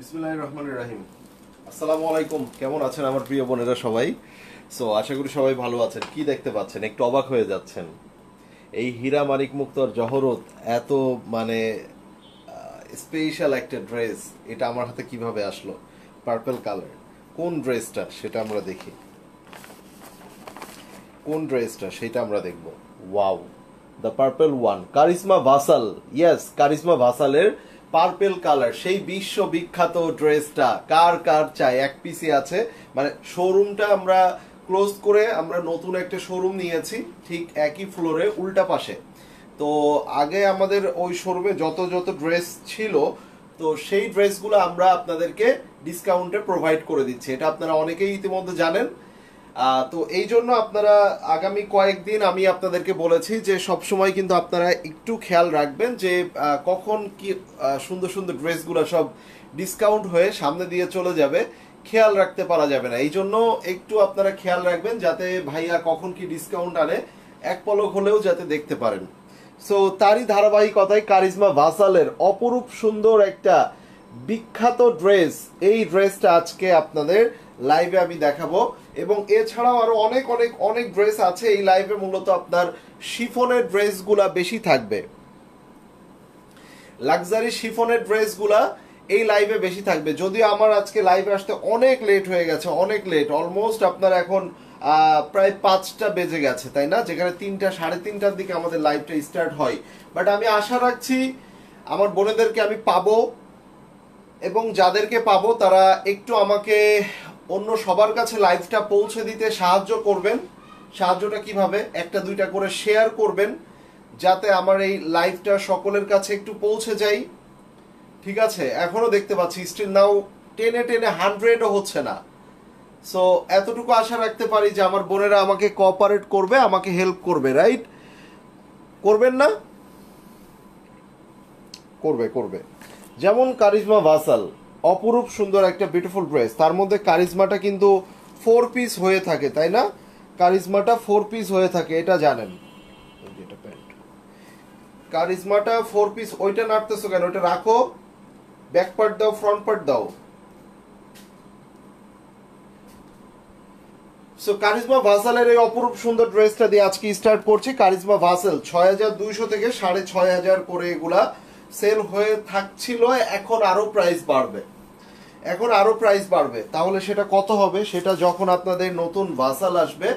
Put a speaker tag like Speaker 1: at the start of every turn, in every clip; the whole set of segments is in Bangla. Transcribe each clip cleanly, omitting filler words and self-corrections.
Speaker 1: বিসমিল্লাহির রহমানির রহিম। আসসালামু আলাইকুম, কেমন আছেন আমার প্রিয় বোনেরা সবাই? আশা করি সবাই ভালো আছেন। কি দেখতে পাচ্ছেন? একটু অবাক হয়ে যাচ্ছেন। এই হীরা মানিক মুক্তোর জহরত এত মানে স্পেশাল একটা ড্রেস, এটা আমার হাতে কিভাবে আসলো? Purple colour. কোন ড্রেসটা সেটা আমরা দেখি। কোন ড্রেসটা সেটা আমরা দেখব। ওয়াও, দ্য পার্পল ওয়ান, কারিজমা ভাসাল। ইয়েস, কারিজমা ভাসালের পার্পল কালার, সেই বিশ্ববিখ্যাত ড্রেসটা কার কার চাই? এক পিসি আছে, মানে শোরুমটা আমরা ক্লোজ করে আমরা নতুন একটা শোরুম নিয়েছি ঠিক একই ফ্লোরে উল্টা পাশে। তো আগে আমাদের ওই শোরুমে যত যত ড্রেস ছিল, তো সেই ড্রেসগুলো আমরা আপনাদেরকে ডিসকাউন্টে প্রোভাইড করে দিচ্ছি। এটা আপনারা অনেকেই ইতিমধ্যে জানেন। তো এই জন্য আপনারা আগামী কয়েকদিন আমি আপনাদেরকে বলেছি যে সবসময় কিন্তু আপনারা একটু খেয়াল রাখবেন যে কখন কি সুন্দর সুন্দর ড্রেসগুলো সব ডিসকাউন্ট হয়ে সামনে দিয়ে চলে যাবে, খেয়াল রাখতে পারা যাবে না। এই জন্য একটু আপনারা খেয়াল রাখবেন যাতে ভাইয়া কখন কি ডিসকাউন্ট আনে এক পলক হলেও যাতে দেখতে পারেন। তারই ধারাবাহিকতায় কারিজমা ভাসালের অপরূপ সুন্দর একটা বিখ্যাত ড্রেস, এই ড্রেসটা আজকে আপনাদের লাইভে আমি দেখাবো। এবং এছাড়াও আরো অনেক অনেক অনেক ড্রেস আছে এই লাইভে। মূলত আপনার শিফনের ড্রেসগুলা বেশি থাকবে, লাক্সারি শিফনের ড্রেসগুলা এই লাইভে বেশি থাকবে। যদিও আমার আজকে লাইভে আসতে অনেক লেট হয়ে গেছে, অনেক লেট, অলমোস্ট আপনার এখন প্রায় 5টা বেজে গেছে, তাই না? যেখানে 3টা সাড়ে 3টার দিকে আমাদের লাইভটা স্টার্ট হয়। বাট আমি আশা রাখছি আমার বোনেদেরকে আমি পাবো, এবং যাদেরকে পাবো তারা একটু আমাকে অন্য সবার কাছে লাইভটা পৌঁছে দিতে সাহায্য করবেন। সাহায্যটা কিভাবে? একটা দুইটা করে শেয়ার করবেন যাতে আমার এই লাইভটা সকলের কাছে একটু পৌঁছে যায়। ঠিক আছে, এখনো দেখতে পাচ্ছি স্টিল নাও টেনে টেনে 100ও হচ্ছে না। এতটুকু আশা রাখতে পারি যে আমার বোনেরা আমাকে কোঅপারেট করবে, আমাকে হেল্প করবে, রাইট? করবেন না? করবে করবে। যেমন কারিজমা ভাসাল, অপরূপ সুন্দর একটা বিউটিফুল ড্রেস, তার মধ্যে কারিজমাটা কিন্তু 4 পিস হয়ে থাকে, তাই না? কারিজমাটা 4 পিস হয়ে থাকে, এটা জানেন। এটা প্যান্ট, কারিজমাটা 4 পিস। ওইটা নাড়তেছো কেন? ওইটা রাখো, ব্যাক পার্ট দাও, ফ্রন্ট পার্ট দাও। কারিজমা ভাসালের এই অপরূপ সুন্দর ড্রেসটা দিয়ে আজকে স্টার্ট করছি। কারিজমা ভাসাল 6200 থেকে 6500 করে এগুলা সেল হয়ে থাকছিল, এখন আরো প্রাইস বাড়বে, এখন আরো প্রাইস বাড়বে। তাহলে সেটা কত হবে সেটা যখন আপনাদের নতুন ভাসাল আসবে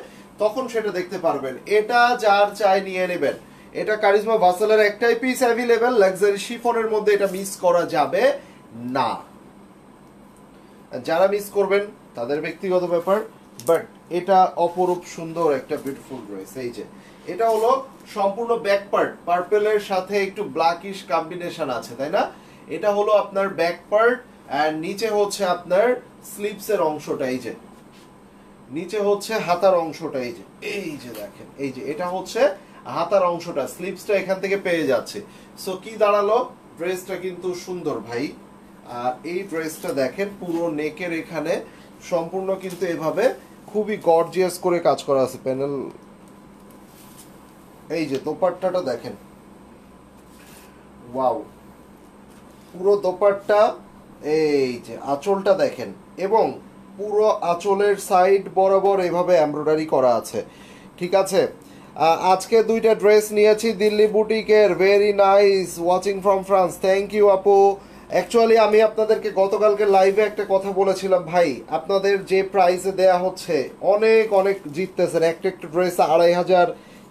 Speaker 1: তখন সেটা দেখতে পারবেন। এটা যার চাই নিয়ে নেবেন। এটা কারিজমা ভাসালের একটাই পিস অ্যাভেলেবেল, লাক্সারি শিফনের মধ্যে, এটা মিস করা যাবে না। যারা মিস করবেন তাদের ব্যক্তিগত ব্যাপার, বাট এটা অপরূপ সুন্দর একটা বিউটিফুল ড্রেস। এই যে এটা হলো সম্পূর্ণ ব্যাক পার্ট, পার্পলের সাথে একটু ব্ল্যাকিশ কম্বিনেশন আছে, তাই না? এটা হলো আপনার ব্যাক পার্ট, আর নিচে হচ্ছে আপনার স্লিভস এর অংশটা, এই যে নিচে হচ্ছে হাতার অংশটা, এই যে দেখেন, এই যে এটা হচ্ছে হাতার অংশটা, স্লিভসটা এখান থেকে পেয়ে যাচ্ছে। কি দাঁড়ালো? ড্রেসটা কিন্তু সুন্দর ভাই। আর এই ড্রেসটা দেখেন পুরো নেকের এখানে সম্পূর্ণ কিন্তু এভাবে খুবই গর্জিয়াস করে কাজ করা আছে প্যানেল। এই যে দোপাট্টাটা দেখেন, ওয়াও, পুরো দোপাট্টা। এই যে আঁচলটা দেখেন, এবং পুরো আঁচলের সাইড বরাবর এভাবে এমব্রয়ডারি করা আছে। ঠিক আছে, আজকে দুইটা ড্রেস নিয়েছি দিল্লি বুটিকের, very nice, watching from France, thank you আপু। অ্যাকচুয়ালি আমি আপনাদেরকে গতকালকে লাইভে একটা কথা বলেছিলাম, ভাই আপনাদের যে প্রাইসে দেয়া হচ্ছে অনেক অনেক জিততেছেন। একটা একটা ড্রেস 2500,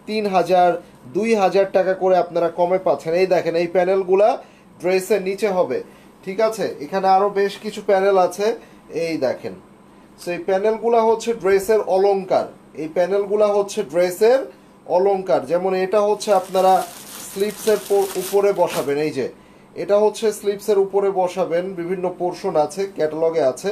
Speaker 1: 3000, 2000 টাকা করে আপনারা কমে পাচ্ছেন। এই দেখেন এই প্যানেলগুলা ড্রেসের নিচে হবে। ঠিক আছে, এখানে আরো বেশ কিছু প্যানেল আছে, এই দেখেন। এই প্যানেলগুলা হচ্ছে ড্রেসের অলংকার, এই প্যানেলগুলা হচ্ছে ড্রেসের অলংকার। যেমন এটা হচ্ছে আপনারা স্লিভসের উপরে বসাবেন, এই যে এটা হচ্ছে স্লিভসের উপরে বসাবেন, বিভিন্ন পোর্শন আছে, ক্যাটালগে আছে।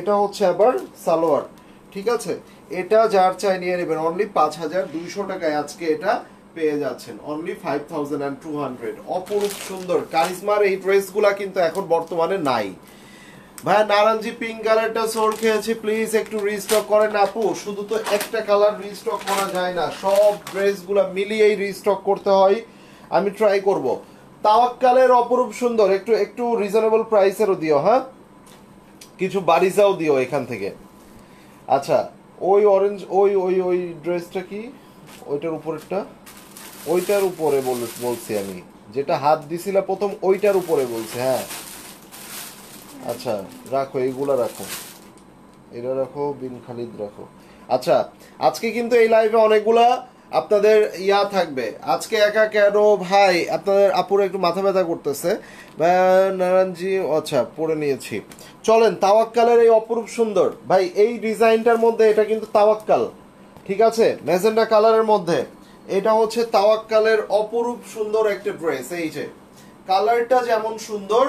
Speaker 1: এটা হচ্ছে আবার সালোয়ার। ঠিক আছে, এটা যার চাই নিয়ে নেবেন। অনলি 5200 টাকায় আজকে এটা পেয়ে যাচ্ছেন, অনলি 5200। অপরূপ সুন্দর কারিজমার এই ড্রেসগুলা কিন্তু এখন বর্তমানে নাই। ভাই নারাঞ্জি পিঙ্ক কালারটা সোল খেয়েছি, প্লিজ একটু রিস্টক করেন আপু। শুধু তো একটা কালার রিস্টক করা যায় না, সব ড্রেসগুলা মিলিয়েই রিস্টক করতে হয়। আমি ট্রাই করব। তাওয়াক্কালের অপরূপ সুন্দর, একটু একটু রিজনেবল প্রাইসেরও দিও, হ্যাঁ। কিছু বারিজাও দিও এখান থেকে। আচ্ছা, ওই অরেঞ্জ ওই ওই ওই ড্রেসটা কি, ওইটার উপরেরটা, ওইটার উপরে বলছি আমি, যেটা হাত দিছিলা প্রথম ওইটার উপরে বলছি। হ্যাঁ আচ্ছা রাখো, এইগুলা রাখো, এটা রাখো, বিন খালিদ রাখো। আচ্ছা, আজকে কিন্তু এই লাইভে অনেকগুলা আপনাদের থাকবে। আজকে একা কেন ভাই, আপনাদের আপুর একটু মাথা ব্যথা করতেছে। নারায়ণজি আচ্ছা পরে নিয়েছি। চলেন, তাওয়াক্কালের এই অপরূপ সুন্দর ভাই এই ডিজাইনটার মধ্যে, এটা কিন্তু তাওয়াক্কাল, ঠিক আছে, ম্যাজেন্ডা কালারের মধ্যে। এটা হচ্ছে তাওয়াক্কালের অপরূপ সুন্দর একটা ড্রেস। এই যে কালারটা যেমন সুন্দর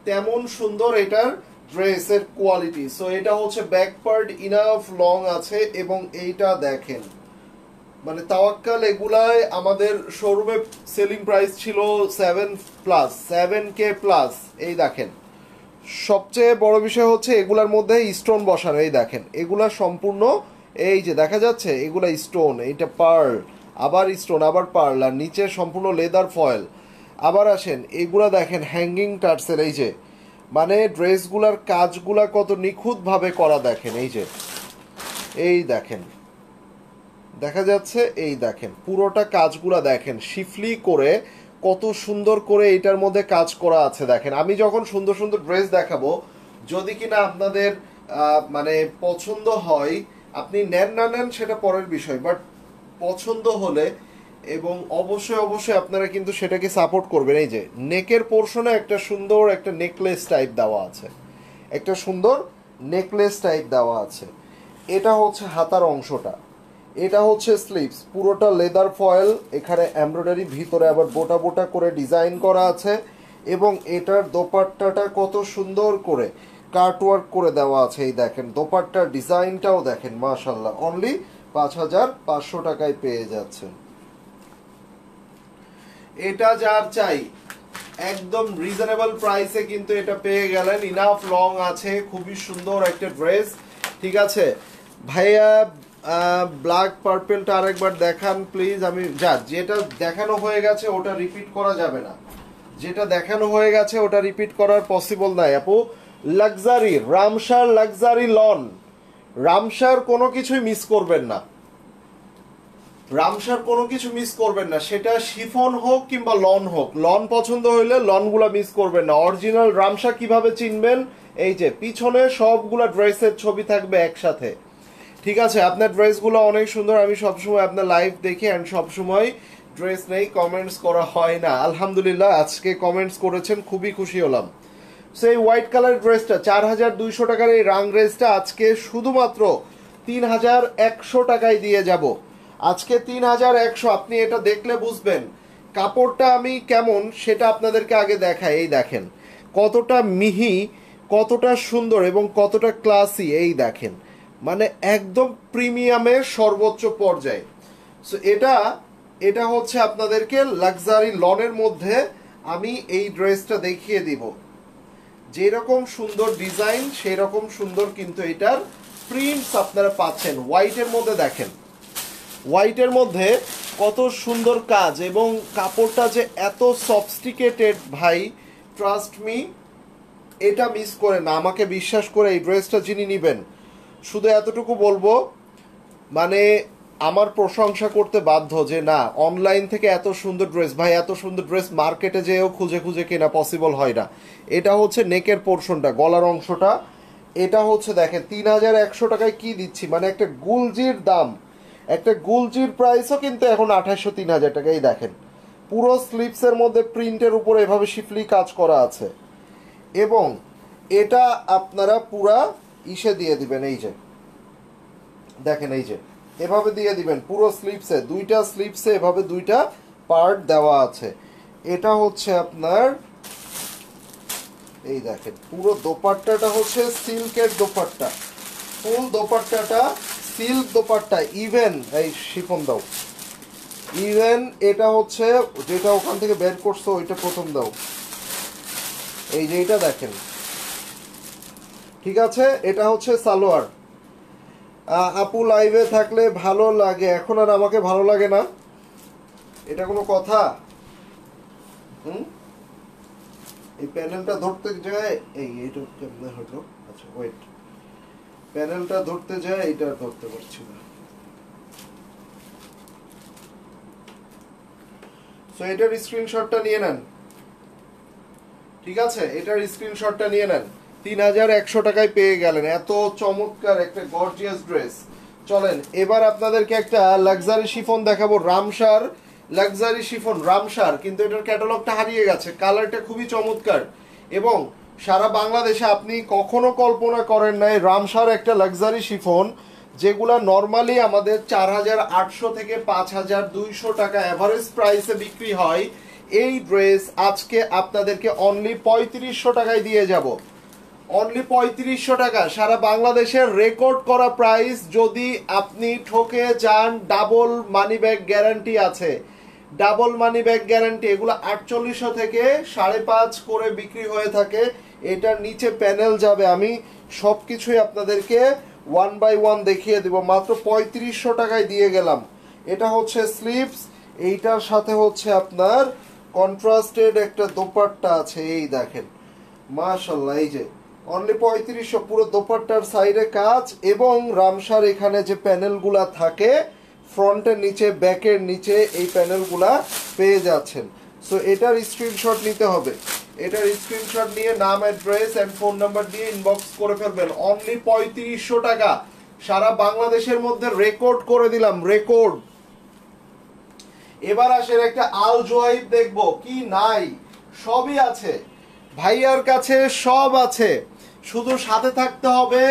Speaker 1: তেমন সুন্দর এটার ড্রেসের কোয়ালিটি। সো এটা হচ্ছে ব্যাক পার্ট ইনাফ লং আছে, এবং এইটা দেখেন মানে তাওয়াক্কাল এগুলায় আমাদের শোরুমে সেলিং প্রাইস ছিল 7K প্লাস। এই দেখেন, সবচেয়ে বড় বিষয় হচ্ছে এগুলার মধ্যে স্টোন বসানো। এই দেখেন এগুলা সম্পূর্ণ, এই যে দেখা যাচ্ছে এগুলা স্টোন, এইটা পার্ল, আবার স্টোন, আবার পার্ল, আর নিচে সম্পূর্ণ লেদার ফয়েল। আবার আসেন এগুলা দেখেন হ্যাঙ্গিং টার্সেল, এই যে মানে ড্রেসগুলার কাজগুলা কত নিখুঁতভাবে করা দেখেন। এই যে এই দেখেন দেখা যাচ্ছে, এই দেখেন পুরোটা কাজগুলা দেখেন শিফলি করে কত সুন্দর করে এটার মধ্যে কাজ করা আছে। দেখেন আমি যখন সুন্দর সুন্দর ড্রেস দেখাবো, যদি কিনা আপনাদের মানে পছন্দ হয়, আপনি নেন না নেন সেটা পরের বিষয়, বাট পছন্দ হলে এবং অবশ্যই অবশ্যই আপনারা কিন্তু সেটাকে সাপোর্ট করবেন। এই যে নেকের পোর্শনে একটা সুন্দর একটা নেকলেস টাইপ দেওয়া আছে, একটা সুন্দর নেকলেস টাইপ দেওয়া আছে। এটা হচ্ছে হাতার অংশটা, এটা হচ্ছে স্লিভস, পুরোটা লেদার ফয়েল, এখানে এমব্রয়ডারি, ভিতরে আবার বোটা বোটা করে ডিজাইন করা আছে, এবং এটার দোপাট্টাটা কত সুন্দর করে কাটওয়ার্ক করে দেওয়া আছে। এই দেখেন দোপাট্টার ডিজাইনটাও দেখেন, মাশাআল্লাহ, অনলি 5500 টাকায় পেয়ে যাচ্ছেন। এটা যার চাই একদম রিজনেবল প্রাইসে কিন্তু এটা পেয়ে গেলেন। ইনাফ লং আছে, খুবই সুন্দর একটা ড্রেস, ঠিক আছে ভাইয়া। ব্ল্যাক পার্পেলটা আরেকবার দেখান প্লিজ। আমি যেটা দেখানো হয়ে গেছে ওটা রিপিট করা যাবে না, যেটা দেখানো হয়ে গেছে ওটা রিপিট করার পসিবল নাই আপু। Luxury Ramsar luxury loan, Ramsar কোনো কিছুই মিস করবেন না, রামসার কোনো কিছু মিস করবেন না, সেটা শিফন হোক কিংবা লন হোক। লন পছন্দ হইলে লনগুলা মিস করবেন না। অরিজিনাল রামসা কিভাবে চিনবেন, এই যে পিছনে সবগুলা ড্রেসের ছবি থাকবে একসাথে, ঠিক আছে। আপনার ড্রেসগুলো অনেক সুন্দর, আমি সবসময় আপনার লাইভ দেখি অ্যান্ড সবসময় ড্রেস নেই, কমেন্টস করা হয় না। আলহামদুলিল্লাহ আজকে কমেন্টস করেছেন, খুবই খুশি হলাম। সেই হোয়াইট কালার ড্রেসটা 4200 টাকার এই রাং ড্রেসটা আজকে শুধুমাত্র 3100 টাকায় দিয়ে যাব। আজকে 3100। আপনি এটা দেখলে বুঝবেন কাপড়টা আমি কেমন সেটা আপনাদেরকে আগে দেখাই। এই দেখেন কতটা মিহি, কতটা সুন্দর এবং কতটা ক্লাসি। এই দেখেন মানে একদম প্রিমিয়ামের সর্বোচ্চ পর্যায়ে। সো এটা হচ্ছে আপনাদেরকে লাক্সারি লনের মধ্যে আমি এই ড্রেসটা দেখিয়ে দিব। যেরকম সুন্দর ডিজাইন সেই রকম সুন্দর কিন্তু এটার প্রিন্টস আপনারা পাচ্ছেন। হোয়াইটের মধ্যে দেখেন, হোয়াইটের মধ্যে কত সুন্দর কাজ, এবং কাপড়টা যে এত সফিস্টিকেটেড ভাই, ট্রাস্ট মি, এটা মিস করে না। আমাকে বিশ্বাস করে এই ড্রেসটা যিনি নেবেন, শুধু এতটুকু বলবো, মানে আমার প্রশংসা করতে বাধ্য যে না, অনলাইন থেকে এত সুন্দর ড্রেস ভাই, এত সুন্দর ড্রেস মার্কেটে যেও খুঁজে খুঁজে কেনা পসিবল হয় না। এটা হচ্ছে নেকের পোর্শনটা, গলার অংশটা। এটা হচ্ছে দেখেন 3100 টাকায় কি দিচ্ছি, মানে একটা গুলজির দাম, একটা গুলজির প্রাইসও কিন্তু এখন 2800-3000 টাকাই। দেখেন পুরো স্লিপসের মধ্যে প্রিন্টের উপরে এভাবে শিফলি কাজ করা আছে, এবং এটা আপনারা পুরা ইসে দিয়ে দিবেন। এই যে দেখেন, এই যে এভাবে দিয়ে দিবেন পুরো স্লিপসে, দুইটা স্লিপসে এভাবে দুইটা পার্ট দেওয়া আছে। এটা হচ্ছে আপনার, এই দেখেন পুরো দোপাট্টাটা হচ্ছে সিল্কের দোপাট্টা, ফুল দোপাট্টাটা সিল্ক দোপাট্টা। ইভেন এই শিফন দাও, ইভেন এটা হচ্ছে যেটা ওখান থেকে বের করছো ওইটা প্রথম দাও, এই যে এটা দেখেন, ঠিক আছে। এটা হচ্ছে সালোয়ার। আপু লাইভে থাকলে ভালো লাগে, এখন আর আমাকে ভালো লাগে না, এটা কোনো কথা? এই প্যানেলটা ধরতে যায়, এইটা কেমনে হলো? আচ্ছা ওয়েট, প্যানেলটা ধরতে যায়, এটা ধরতে পারছি না। সো এটার স্ক্রিনশটটা নিয়ে নেন, ঠিক আছে? এটার স্ক্রিনশটটা নিয়ে নেন। 3100 টাকায় পেয়ে গেলেন এত চমৎকার একটা গর্জিয়াস ড্রেস। চলেন এবার আপনাদেরকে একটা লাক্সারি শিফন দেখাবো, রামসার লাক্সারি শিফন, রামসার, কিন্তু এটার ক্যাটালগটা হারিয়ে গেছে। কালারটা খুবই চমৎকার এবং সারা বাংলাদেশে আপনি কখনো কল্পনা করেন নাই রামসার একটা লাক্সারি শিফন যেগুলা নর্মালি আমাদের 4800 থেকে 5200 টাকা এভারেজ প্রাইসে বিক্রি হয়, এই ড্রেস আজকে আপনাদেরকে অনলি 3500 টাকায় দিয়ে যাব। অনলি 3500 টাকা, সারা বাংলাদেশের রেকর্ড করা প্রাইস। যদি আপনি ঠকে যান ডাবল মানি ব্যাগ গ্যারান্টি আছে, ডাবল মানি ব্যাগ গ্যারান্টি। এগুলো 4800 থেকে 5.5 করে বিক্রি হয়ে থাকে। এটার নিচে প্যানেল যাবে, আমি সব কিছুই আপনাদেরকে ওয়ান বাই ওয়ান দেখিয়ে দেব। মাত্র 3500 টাকায় দিয়ে গেলাম। এটা হচ্ছে স্লিভস, এইটার সাথে হচ্ছে আপনার কন্ট্রাস্টেড একটা দোপাট্টা আছে, এই দেখেন মাশাআল্লাহ। এই যে অনলি 3500, পুরো দোপাট্টার সাইডে কাজ এবং রামসার এখানে যে প্যানেলগুলা থাকে ফ্রন্টের নিচে ব্যাকের নিচে এই প্যানেলগুলা পেয়ে যাচ্ছেন। সো এটার স্ক্রিনশট নিতে হবে, এটার স্ক্রিনশট নিয়ে নাম, অ্যাড্রেস এন্ড ফোন নাম্বার দিয়ে ইনবক্স করে ফেলবেন। অনলি 3500 টাকা, সারা বাংলাদেশের মধ্যে রেকর্ড করে দিলাম, রেকর্ড। এবার আসেন একটা আল জোয়াইব দেখবো, কি নাই, সবই আছে ভাইয়ার কাছে, সব আছে। শুধু সাথে থাকতে হবে,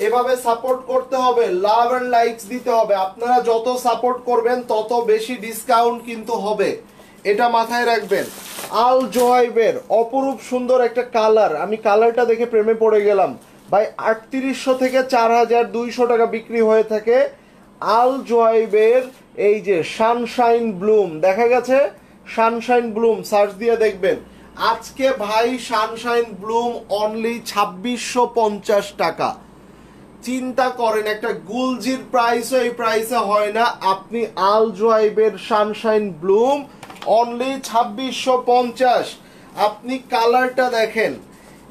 Speaker 1: এভাবে সাপোর্ট করতে হবে, লাভ এন্ড লাইকস দিতে হবে। আপনারা যত সাপোর্ট করবেন তত বেশি ডিসকাউন্ট কিন্তু হবে, এটা মাথায় রাখবেন। আল জোহাইবের অপরূপ সুন্দর একটা কালার, আমি কালারটা দেখে প্রেমে পড়ে গেলাম ভাই। 3800 থেকে 4200 টাকা বিক্রি হয়ে থাকে আল জোহাইবের এই যে সানশাইন ব্লুম, দেখা গেছে সানশাইন ব্লুম, সার্চ দিয়ে দেখবেন। আজকে ভাই সানশাইন ব্লুম অনলি 2650 টাকা। চিন্তা করেন, একটা গুলজির প্রাইসও এই প্রাইসে হয় না। আপনি আল জোয়াইবের সানশাইন ব্লুম অনলি 2650। আপনি কালারটা দেখেন,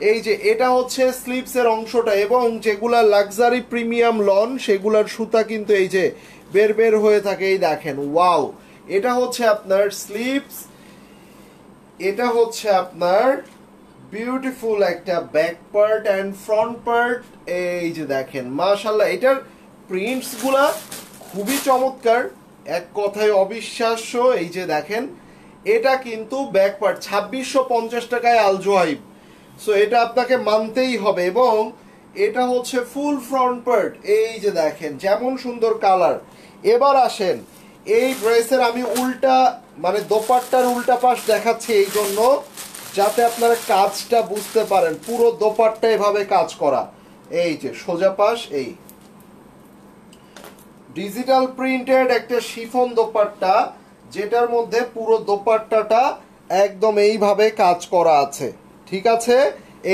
Speaker 1: এই যে এটা হচ্ছে স্লিভসের অংশটা এবং যেগুলা লাক্সারি প্রিমিয়াম লন সেগুলার সুতা কিন্তু এই যে বের বের হয়ে থাকে, এই দেখেন ওয়াও। এটা হচ্ছে আপনার স্লিভস, এটা হচ্ছে আপনার বিউটিফুল একটা back part and front part. এই যে দেখেন মাশাআল্লাহ, এটার প্রিন্টস গুলা খুবই চমৎকার, এক কথায় অবিশ্বাস্য। এই যে দেখেন, এটা কিন্তু ব্যাক পার্ট 2650 টাকায় আল জোয়াইব। সো এটা আপনাকে মানতেই হবে। এবং এটা হচ্ছে ফুল ফ্রন্ট পার্ট, এই যে দেখেন যেমন সুন্দর কালার। এবার আসেন, এই ড্রেসের আমি উল্টা মানে দোপাট্টার উল্টা পাশ দেখাচ্ছি এই জন্য যাতে আপনারা কাজটা বুঝতে পারেন। পুরো দোপাট্টা এভাবে কাজ করা, এই যে সোজা পাশ, এই ডিজিটাল প্রিন্টেড একটা শিফন দোপাট্টা যেটার মধ্যে পুরো দোপাট্টাটা একদম এইভাবে কাজ করা আছে, ঠিক আছে?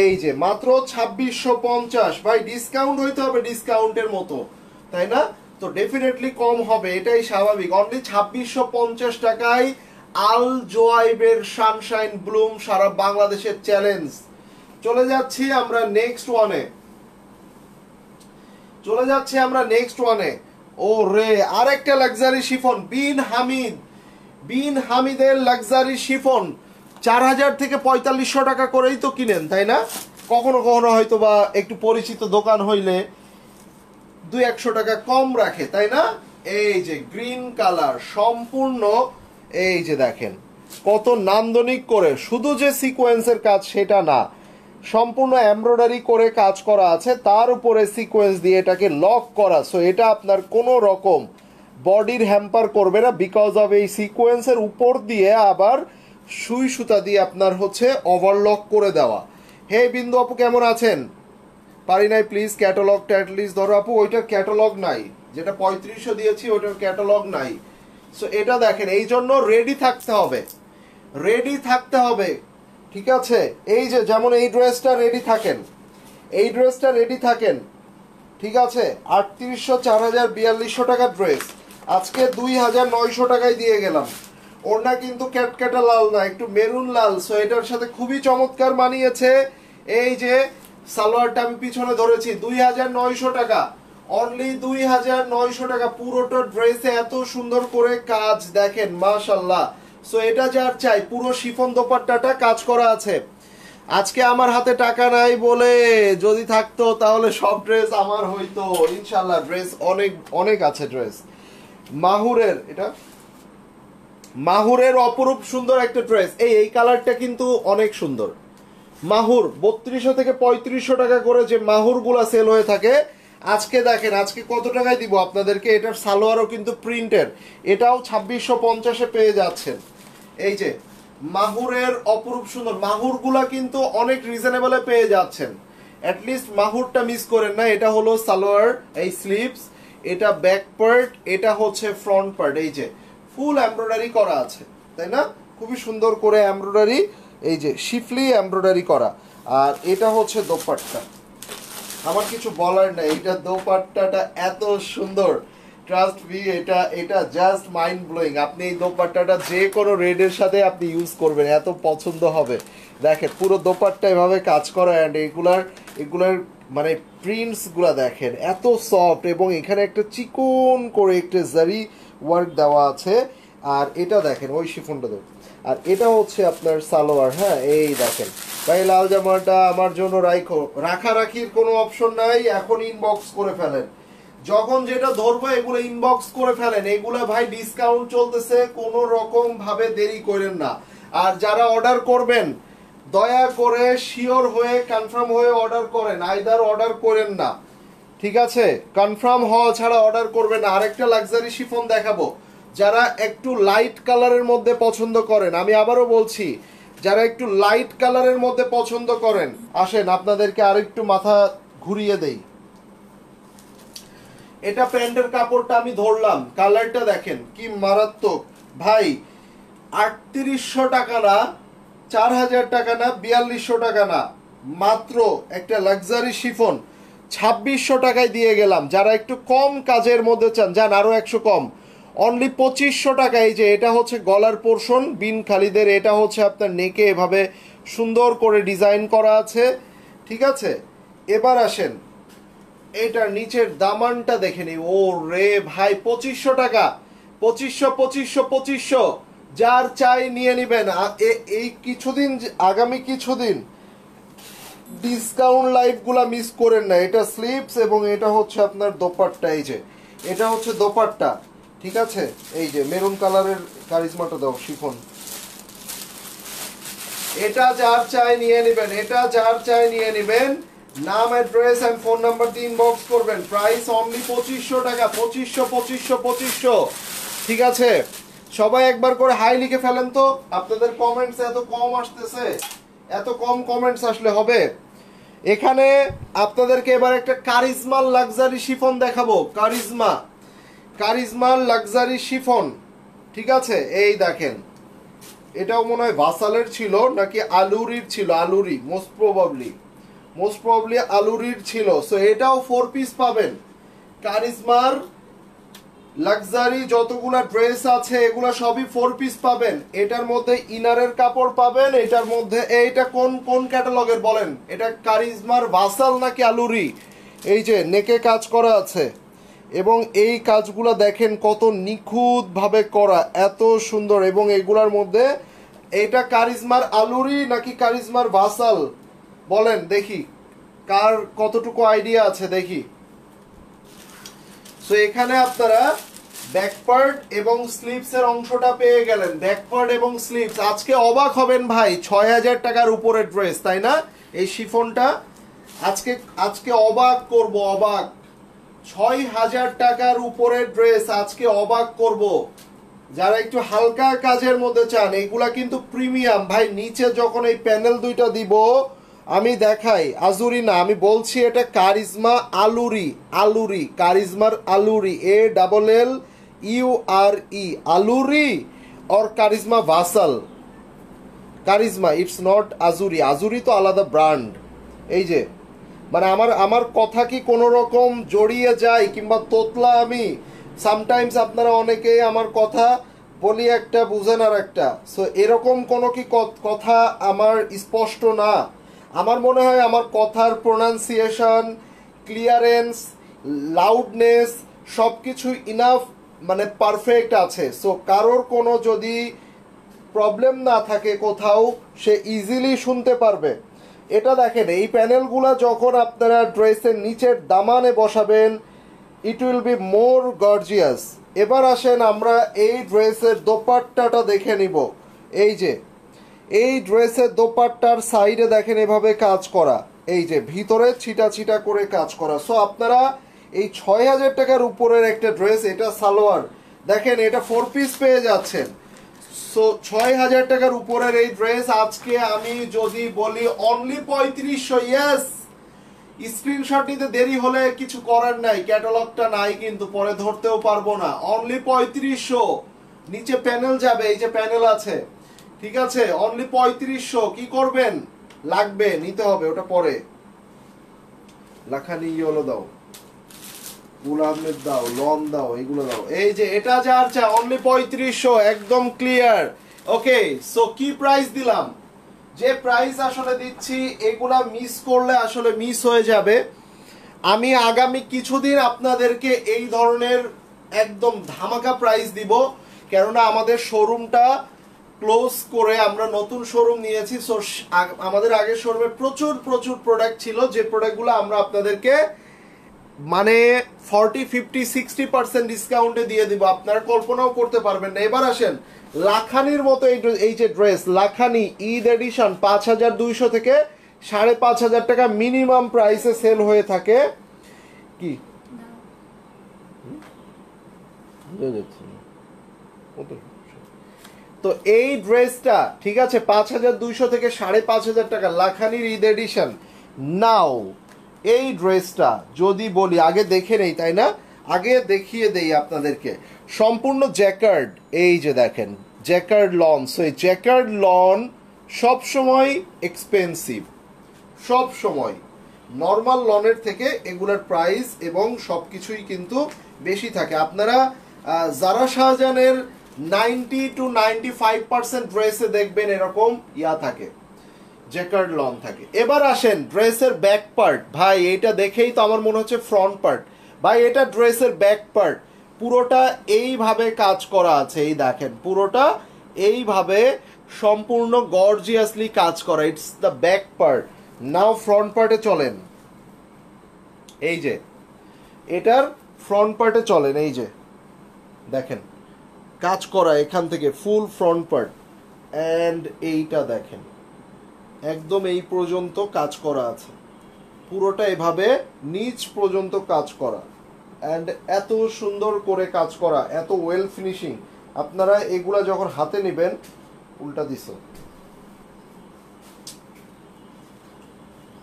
Speaker 1: এই যে মাত্র 2650 ভাই, ডিসকাউন্ট হইতে হবে ডিসকাউন্টের মতো, তাই না? তো ডেফিনেটলি কম হবে, এটাই স্বাভাবিক। অনলি 2650 টাকায় আল জোয়াইবের সানশাইন ব্লুম, সারা বাংলাদেশের চ্যালেঞ্জ। চলে যাচ্ছি আমরা নেক্সট ওয়ানে, চলে যাচ্ছি আমরা নেক্সট ওয়ানে। ও রে, আরেকটা লাক্সারি শিফন, বিন হামিদ, বিন হামিদের লাক্সারি শিফন 4000 থেকে 4500 টাকা করেই তো কিনেন, তাই না? কখনো কখনো হয়তো বা একটু পরিচিত দোকান হইলে 200 টাকা কম রাখে, তাই না? এই যে গ্রিন কালার সম্পূর্ণ, এই যে দেখেন কত নান্দনিক করে, শুধু যে সিকোয়েন্সের কাজ সেটা না, সম্পূর্ণ এমব্রয়ডারি করে কাজ করা আছে, তার উপরে সিকোয়েন্স দিয়ে এটাকে লক করা। সো এটা আপনার কোনো রকম বডির হ্যাম্পার করবে না, বিকজ অফ এই সিকোয়েন্সের উপর দিয়ে আবার সুই সুতা দিয়ে আপনার হচ্ছে ওভারলক করে দেওয়া। হে বিন্দু আপু, কেমন আছেন? পারি নাই প্লিজ ক্যাটালগটা অ্যাটলিস্ট ধরো আপু, ওইটার ক্যাটালগ নাই, যেটা 3500 দিয়েছি ওইটার ক্যাটালগ নাই। সো এটা দেখেন, এই জন্য রেডি থাকতে হবে, রেডি থাকতে হবে, ঠিক আছে? এই যে যেমন এই ড্রেসটা রেডি থাকেন, এই ড্রেসটা রেডি থাকেন, ঠিক আছে? 3800, 4000, 4200 টাকার ড্রেস আজকে 2900 টাকায় দিয়ে গেলাম। ওড়না কিন্তু ক্যাটক্যাটা লাল না, একটু মেরুন লাল। সো এটার সাথে খুবই চমৎকার মানিয়েছে। এই যে সালোয়ারটা আমি পিছনে ধরেছি 2900 টাকা, অনলি 2900 টাকা। পুরোটা ড্রেসে এত সুন্দর করে কাজ দেখেন, মাশাআল্লাহ। সো এটা যার চাই, পুরো শিফন দোপাট্টাটা কাজ করা আছে। আজকে আমার হাতে টাকা নাই বলে, যদি থাকতো তাহলে সব ড্রেস আমার হইতো ইনশাআল্লাহ। ড্রেস অনেক অনেক আছে ড্রেস। মাহুরের, এটা মাহুরের অপরূপ সুন্দর একটা ড্রেস। এই কালারটা কিন্তু অনেক সুন্দর। মাহুর 3200 থেকে 3500 টাকা করে যে মাহুর গুলা সেল হয়ে থাকে, আজকে দেখেন আজকে কত টাকায় দিব আপনাদেরকে। এটার সালোয়ারও কিন্তু প্রিন্টের, এটাও 2650-এ পেয়ে যাচ্ছেন। এই যে মাহুরের অপরূপ সুন্দর মাহুর গুলা কিন্তু অনেক রিজনেবলে পেয়ে যাচ্ছেন। অ্যাটলিস্ট মাহুরটা মিস করেন না। এটা হলো সালোয়ার, এই স্লিভস, এটা ব্যাক পার্ট, এটা হচ্ছে ফ্রন্ট পার্ট। এই যে ফুল এমব্রয়ডারি করা আছে, তাই না? খুবই সুন্দর করে এমব্রয়ডারি, এই যে শিফলি এমব্রয়ডারি করা। আর এটা হচ্ছে দোপাট্টা, আমার কিছু বলার নাই। এটা দোপাট্টাটা এত সুন্দর, ট্রাস্ট মি, এটা এটা জাস্ট মাইন্ড ব্লোয়িং। আপনি এই দোপাট্টাটা যে কোনো রেডের সাথে আপনি ইউজ করবেন, এত পছন্দ হবে। দেখেন পুরো দোপাট্টা এভাবে কাজ করা, অ্যান্ড এগুলার মানে প্রিন্টসগুলো দেখেন এত সফট, এবং এখানে একটা চিকন করে একটা জারি ওয়ার্ক দেওয়া আছে। আর এটা দেখেন ওই শিফনটা দেখুন। আর এটা হচ্ছে আপনার সালোয়ার। হ্যাঁ, এই দেখেন ভাই, লাল জামাটা আমার জন্য রাখারাখির কোনো অপশন নাই, এখন ইনবক্স করে ফেলেন। যখন যেটা ধরবো এগুলো ইনবক্স করে ফেলেন। এগুলো ভাই ডিসকাউন্ট চলতেছে, কোনো রকম ভাবে দেরি করেন না। আর যারা অর্ডার করবেন দয়া করে শিওর হয়ে কনফার্ম হয়ে অর্ডার করেন, আইদার অর্ডার করেন না, ঠিক আছে? কনফার্ম হওয়া ছাড়া অর্ডার করবেন না। আরেকটা লাক্সারি শিফন দেখাবো, যারা একটু লাইট কালারের মধ্যে পছন্দ করেন, আমি আবারও বলছি, যারা একটু লাইট কালারের মধ্যে পছন্দ করেন, আসেন আপনাদেরকে আরেকটু মাথা ঘুরিয়ে দেই। এটা প্যান্টের কাপড়টা আমি ধরলাম, কালারটা দেখেন কি মারাত্মক ভাই। 3800 টাকা না, 4000 টাকা না, 4200 টাকা না, মাত্র একটা লাক্সারি শিফন 2600 টাকায় দিয়ে গেলাম। যারা একটু কম কাজের মধ্যে চান, যান আরো 100 কম, অনলি 2500 টাকা। এই যে এটা হচ্ছে গলার পোর্শন বিন খালিদের, এটা হচ্ছে আপনার নেকে এভাবে সুন্দর করে ডিজাইন করা আছে, ঠিক আছে? এবার আসেন এটার নিচের দামানটা দেখে নি। ও রে ভাই, 2500 টাকা, 2500 যার চাই নিয়ে নিবেন। এই কিছুদিন, আগামী কিছুদিন ডিসকাউন্ট লাইভ গুলা মিস করেন না। এটা স্লিভস এবং এটা হচ্ছে আপনার দোপাট্টা। এই যে এটা হচ্ছে দোপাট্টা, ঠিক আছে? এই যে মেরুন কালারের কারিজমাটা দাও, শিফন। এটা যার চাই নিয়ে নেবেন, এটা যার চাই নিয়ে নেবেন। নাম, অ্যাড্রেস এন্ড ফোন নাম্বার দিয়ে ইনবক্স করবেন। প্রাইস অনলি 2500 টাকা, 2500, ঠিক আছে? সবাই একবার করে হাই লিখে ফেলেন তো। আপনাদের কমেন্টস এত কম আসতেছে, এত কম কমেন্টস আসলে হবে? এখানে আপনাদেরকে এবার একটা কারিজমার লাক্সারি শিফন দেখাবো। কারিজমার লাক্সারি শিফন, ঠিক আছে? এই দেখেন, এটাও মনে হয় ভাসালের ছিল নাকি আলুরির ছিল, আলুরি মোস্ট প্রবাবলি আলুরির ছিল। সো এটাও 4 পিস পাবেন। কারিজমার লাক্সারি যতগুলা ড্রেস আছে এগুলা সবই 4 পিস পাবেন। এটার মধ্যে ইনারের কাপড় পাবেন, এটার মধ্যে এইটা কোন ক্যাটালগের বলেন? এটা কারিজমার ভাসাল নাকি আলুরি? এই যে নেকে কাজ করা আছে, এবং এই কাজগুলো দেখেন কত নিখুঁত ভাবে করা, এত সুন্দর। এবং এগুলার মধ্যে এটা কারিজমার আলুরি নাকি কারিজমার ভাসাল বলেন দেখি, কার কতটুকু আইডিয়া আছে দেখি। সো এখানে আপনারা ব্যাকপার্ট এবং স্লিভস এর অংশটা পেয়ে গেলেন। ব্যাকপার্ট এবং স্লিভস, আজকে অবাক হবেন ভাই, 6000 টাকার উপরে ড্রেস, তাই না? এই শিফনটা আজকে অবাক করব, অবাক। 6000 টাকার উপরে ড্রেস আজকে অবাক করব। যারা একটু হালকা কাজের মধ্যে চান, এগুলা কিন্তু প্রিমিয়াম ভাই। নিচে যখন এই প্যানেল দুইটা দিব, আমি দেখাই, আজুরি না, আমি বলছি এটা charisma Alluri, কারিজমার Alluri, ALLURE, allure और কারিজমা ভাসাল। কারিজমা, ইটস নট আজুরি। আজুরি তো আলাদা ব্র্যান্ড। এই যে মানে আমার কথা কি কোনো রকম জড়িয়ে যায় কিংবা তোতলা আমি? সামটাইমস আপনারা অনেকে আমার কথা বলি একটা, বুঝেন আর একটা। সো এরকম কোনো কি কথা আমার স্পষ্ট না? আমার মনে হয় আমার কথার প্রোনাউন্সিয়েশন, ক্লিয়ারেন্স, লাউডনেস সব কিছু ইনাফ মানে পারফেক্ট আছে। সো কারোর কোনো যদি প্রবলেম না থাকে কোথাও, সে ইজিলি শুনতে পারবে। এটা দেখেন, এই প্যানেলগুলো যখন আপনারা ড্রেসের নিচের দামানে বসাবেন, it will be more gorgeous. এবার আসেন আমরা এই ড্রেসের দোপাট্টাটা দেখে নিব। এই যে এই ড্রেসের দোপাট্টার সাইডে দেখেন এভাবে কাজ করা, এই যে ভিতরে ছিটা ছিটা করে কাজ করা। সো আপনারা এই ৬,০০০ টাকার উপরের একটা ড্রেস, এটা সালোয়ার দেখেন, এটা 4 পিস পেয়ে যাচ্ছেন। সো ৬,০০০ টাকার উপরের এই ড্রেস আজকে আমি যদি বলি অনলি ৩৫০০। ইয়েস, স্ক্রিনশট নিতে দেরি হলে কিছু করার নাই, ক্যাটালগটা নাই কিন্তু পরে ধরতেও পারবো না। অনলি ৩৫০০, নিচে প্যানেল যাবে, এই যে প্যানেল আছে, ঠিক আছে, অনলি ৩৫০০। কি করবেন, লাগবে নিতে হবে, ওটা পরে। লাখানি ইয়েলো দাও, গুলামের দাও, লন দাও, এগুলো দাও। এই যে এটা যার চা অনলি ৩৫০০, একদম ক্লিয়ার। ওকে, সো কি প্রাইস দিলাম, যে প্রাইস আসলে দিচ্ছি এগুলা মিস করলে আসলে মিস হয়ে যাবে। আমি আগামী কিছুদিন আপনাদেরকে এই ধরনের একদম ধামাকা প্রাইস দিব, কেননা আমাদের শোরুমটা ক্লোজ করে আমরা নতুন শোরুম নিয়েছি। সো আমাদের আগের শোরুমে প্রচুর প্রচুর প্রোডাক্ট ছিল, যে প্রোডাক্টগুলো আমরা আপনাদেরকে মানে 40, 50, 60% ডিসকাউন্টে দিয়ে দিব, আপনারা কল্পনাও করতে পারবেন না। এবার আসেন লাখানির মতো এই যে ড্রেস, লাখানি ঈদ এডিশন ৫,২০০ থেকে ৫,৫০০ টাকা মিনিমাম প্রাইসে সেল হয়ে থাকে। কি তো এই ড্রেসটা ঠিক আছে ৫,২০০ থেকে ৫,৫০০ টাকা লাখানির ঈদ এডিশন। নাও এই ড্রেসটা যদি বলি, আগে দেখে নেই তাই না, আগে দেখিয়ে দেই আপনাদেরকে। সম্পূর্ণ জ্যাকার্ড, এই যে দেখেন জ্যাকার্ড লন। সো এই জ্যাকার্ড লন সবসময় এক্সপেন্সিভ, সব সময় নর্মাল লনের থেকে এগুলোর প্রাইস এবং সব কিছুই কিন্তু বেশি থাকে। আপনারা জারা শাহজাহানের 90-95% ড্রেসে দেখবেন এরকম ইয়া থাকে, জ্যাকার্ড লন থাকে। এবার আসেন ড্রেসের ব্যাক পার্ট, ভাই এটা দেখেই তো আমার মনে হচ্ছে ফ্রন্ট পার্ট। ভাই এটা ড্রেসের ব্যাক পার্ট, পুরোটা এইভাবে কাজ করা আছে, এই দেখেন পুরোটা এইভাবে সম্পূর্ণ গর্জিয়াসলি কাজ করা। It's the back part. Now front পার্টে চলেন, এই যে এটার ফ্রন্ট পার্টে চলেন, এই যে দেখেন কাজ করা এখান থেকে ফুল ফ্রন্ট পার্ট, অ্যান্ড এইটা দেখেন একদম এই পর্যন্ত কাজ করা আছে, পুরোটা এভাবে নিচ পর্যন্ত কাজ করা, অ্যান্ড এত সুন্দর করে কাজ করা, এত ওয়েল ফিনিশিং। আপনারা এগুলা যখন হাতে নেবেন, উল্টা দিস,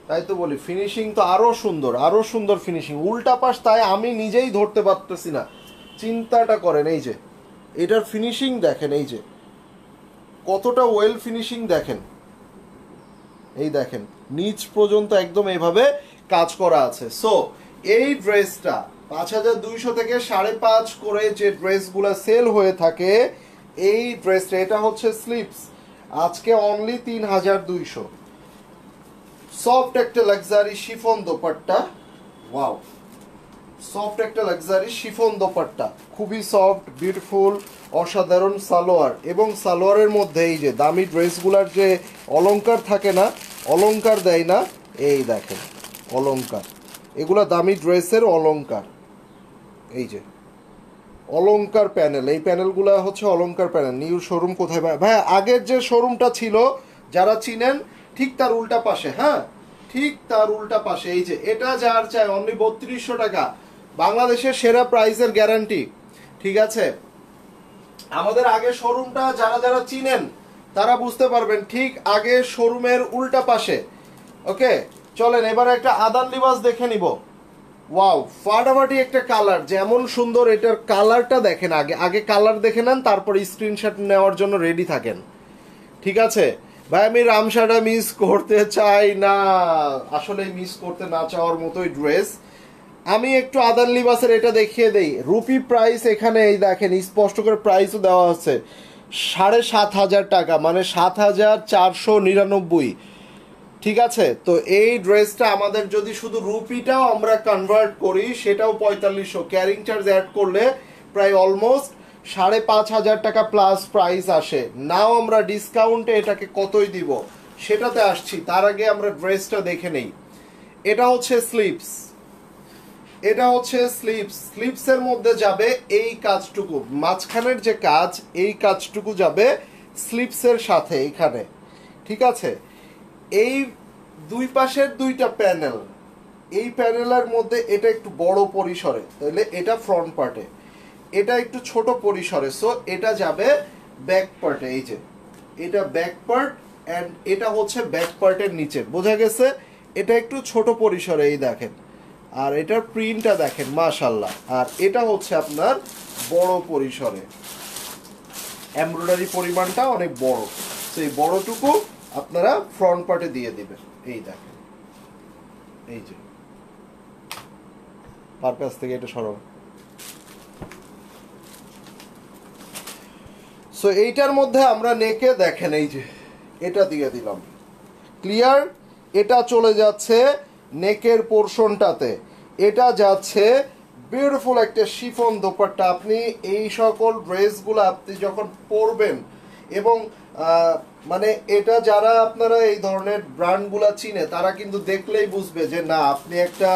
Speaker 1: তাই তো বলি ফিনিশিং তো আরো সুন্দর, আরো সুন্দর ফিনিশিং। উল্টা পাশ তাই আমি নিজেই ধরতে পারতেছি না, চিন্তাটা করেন। এই যে এটার ফিনিশিং দেখেন, এই যে কতটা ওয়েল ফিনিশিং দেখেন, এই দেখেন নিচ পর্যন্ত একদম এইভাবে কাজ করা আছে। সো এই ড্রেসটা ৫,২০০ থেকে ৫,৫০০ করে যে ড্রেসগুলো সেল হয়ে থাকে, এই ড্রেসটা এটা হচ্ছে স্লিপস, আজকে অনলি ৩,২০০। সফট একটা luxury chiffon dupatta, wow, soft একটা লাক্সারি শিফন দোপাট্টা, খুবই সফট, বিউটিফুল, অসাধারণ সালোয়ার। এবং সালোয়ারের মধ্যে এই যে দামি ড্রেসগুলার যে অলংকার থাকে না, অলংকার দেয় না, এই দেখেন অলংকার, এগুলা দামি ড্রেসের অলংকার। এই যে অলংকার প্যানেল, এই প্যানেলগুলো হচ্ছে অলংকার প্যানেল। নিউ শোরুম কোথায় ভাই? আগের যে শোরুমটা ছিল যারা চিনেন, ঠিক তার উল্টা পাশে, হ্যাঁ ঠিক তার উল্টা পাশে। এই যে এটা যার চাই অনলি ৩২০০ টাকা, বাংলাদেশের সেরা প্রাইসের গ্যারান্টি, ঠিক আছে। আমাদের আগের শোরুমটা যারা যারা চিনেন তারা বুঝতে পারবেন, ঠিক আগে শোরুমের উল্টা পাশে। ওকে চলেন এবার একটা আদান লিবাস দেখে নিব। ওয়াও, ফাটাফাটি একটা কালার, যেমন সুন্দর এটার কালারটা দেখেন। আগে আগে কালার দেখে নেন, তারপর স্ক্রিনশট নেওয়ার জন্য রেডি থাকেন, ঠিক আছে ভাই। আমি রামসাটা মিস করতে চাই না, আসলে মিস করতে না চাওয়ার মতোই ড্রেস। আমি একটু আদান লিবাসের এটা দেখিয়ে দেই। রুপি প্রাইস এখানে এই দেখেন স্পষ্ট করে প্রাইসও দেওয়া আছে ৭,৫০০ টাকা, মানে ৭,৪৯৯। ঠিক আছে, তো এই ড্রেসটা আমাদের যদি শুধু রুপিটাও আমরা কনভার্ট করি সেটাও 4500, ক্যারিং চার্জ অ্যাড করলে প্রায় অলমোস্ট 5,500 টাকা প্লাস প্রাইস আসে। নাও আমরা ডিসকাউন্টে এটাকে কতই দিব সেটাতে আসছি, তার আগে আমরা ড্রেসটা দেখে নেই। এটা হচ্ছে স্লিপস, এটা হচ্ছে স্লিপস। স্লিপসের মধ্যে যাবে এই কাজটুকু, মাঝখানের যে কাজ এই কাজটুকু যাবে স্লিপসের সাথে এখানে। ঠিক আছে, এই দুই পাশের দুইটা প্যানেল, এই প্যানেলের মধ্যে এটা একটু বড় পরিসরে, তাহলে এটা ফ্রন্ট পার্টে, এটা একটু ছোট পরিসরে, সো এটা যাবে ব্যাক পার্টে। এই যে এটা ব্যাক পার্ট অ্যান্ড এটা হচ্ছে ব্যাক পার্টের নিচে, বোঝা গেছে? এটা একটু ছোট পরিসরে, এই দেখেন, আর এটার প্রিন্টটা দেখেন মাশাল্লাহ। আর এটা হচ্ছে আপনার বড় পরিসরে, এমব্রয়ডারি পরিমাণটা অনেক বড়, সেই বড়টুকু আপনারা ফ্রন্ট পার্টে দিয়ে দিবেন। এই দেখেন, এই যে পারপাস থেকে এটা সরাও। সো এইটার মধ্যে আমরা নেকে দেখেন এই যে এটা দিয়ে দিলাম, ক্লিয়ার? এটা চলে যাচ্ছে নেকের পোর্শনটাতে, এটা যাচ্ছে বিউটিফুল একটা শিফন দোপাট্টা। আপনি এই সকল ড্রেসগুলো আপনি যখন পরবেন, এবং মানে এটা যারা আপনারা এই ধরনের ব্র্যান্ডগুলো চিনে তারা কিন্তু দেখলেই বুঝবে যে না, আপনি একটা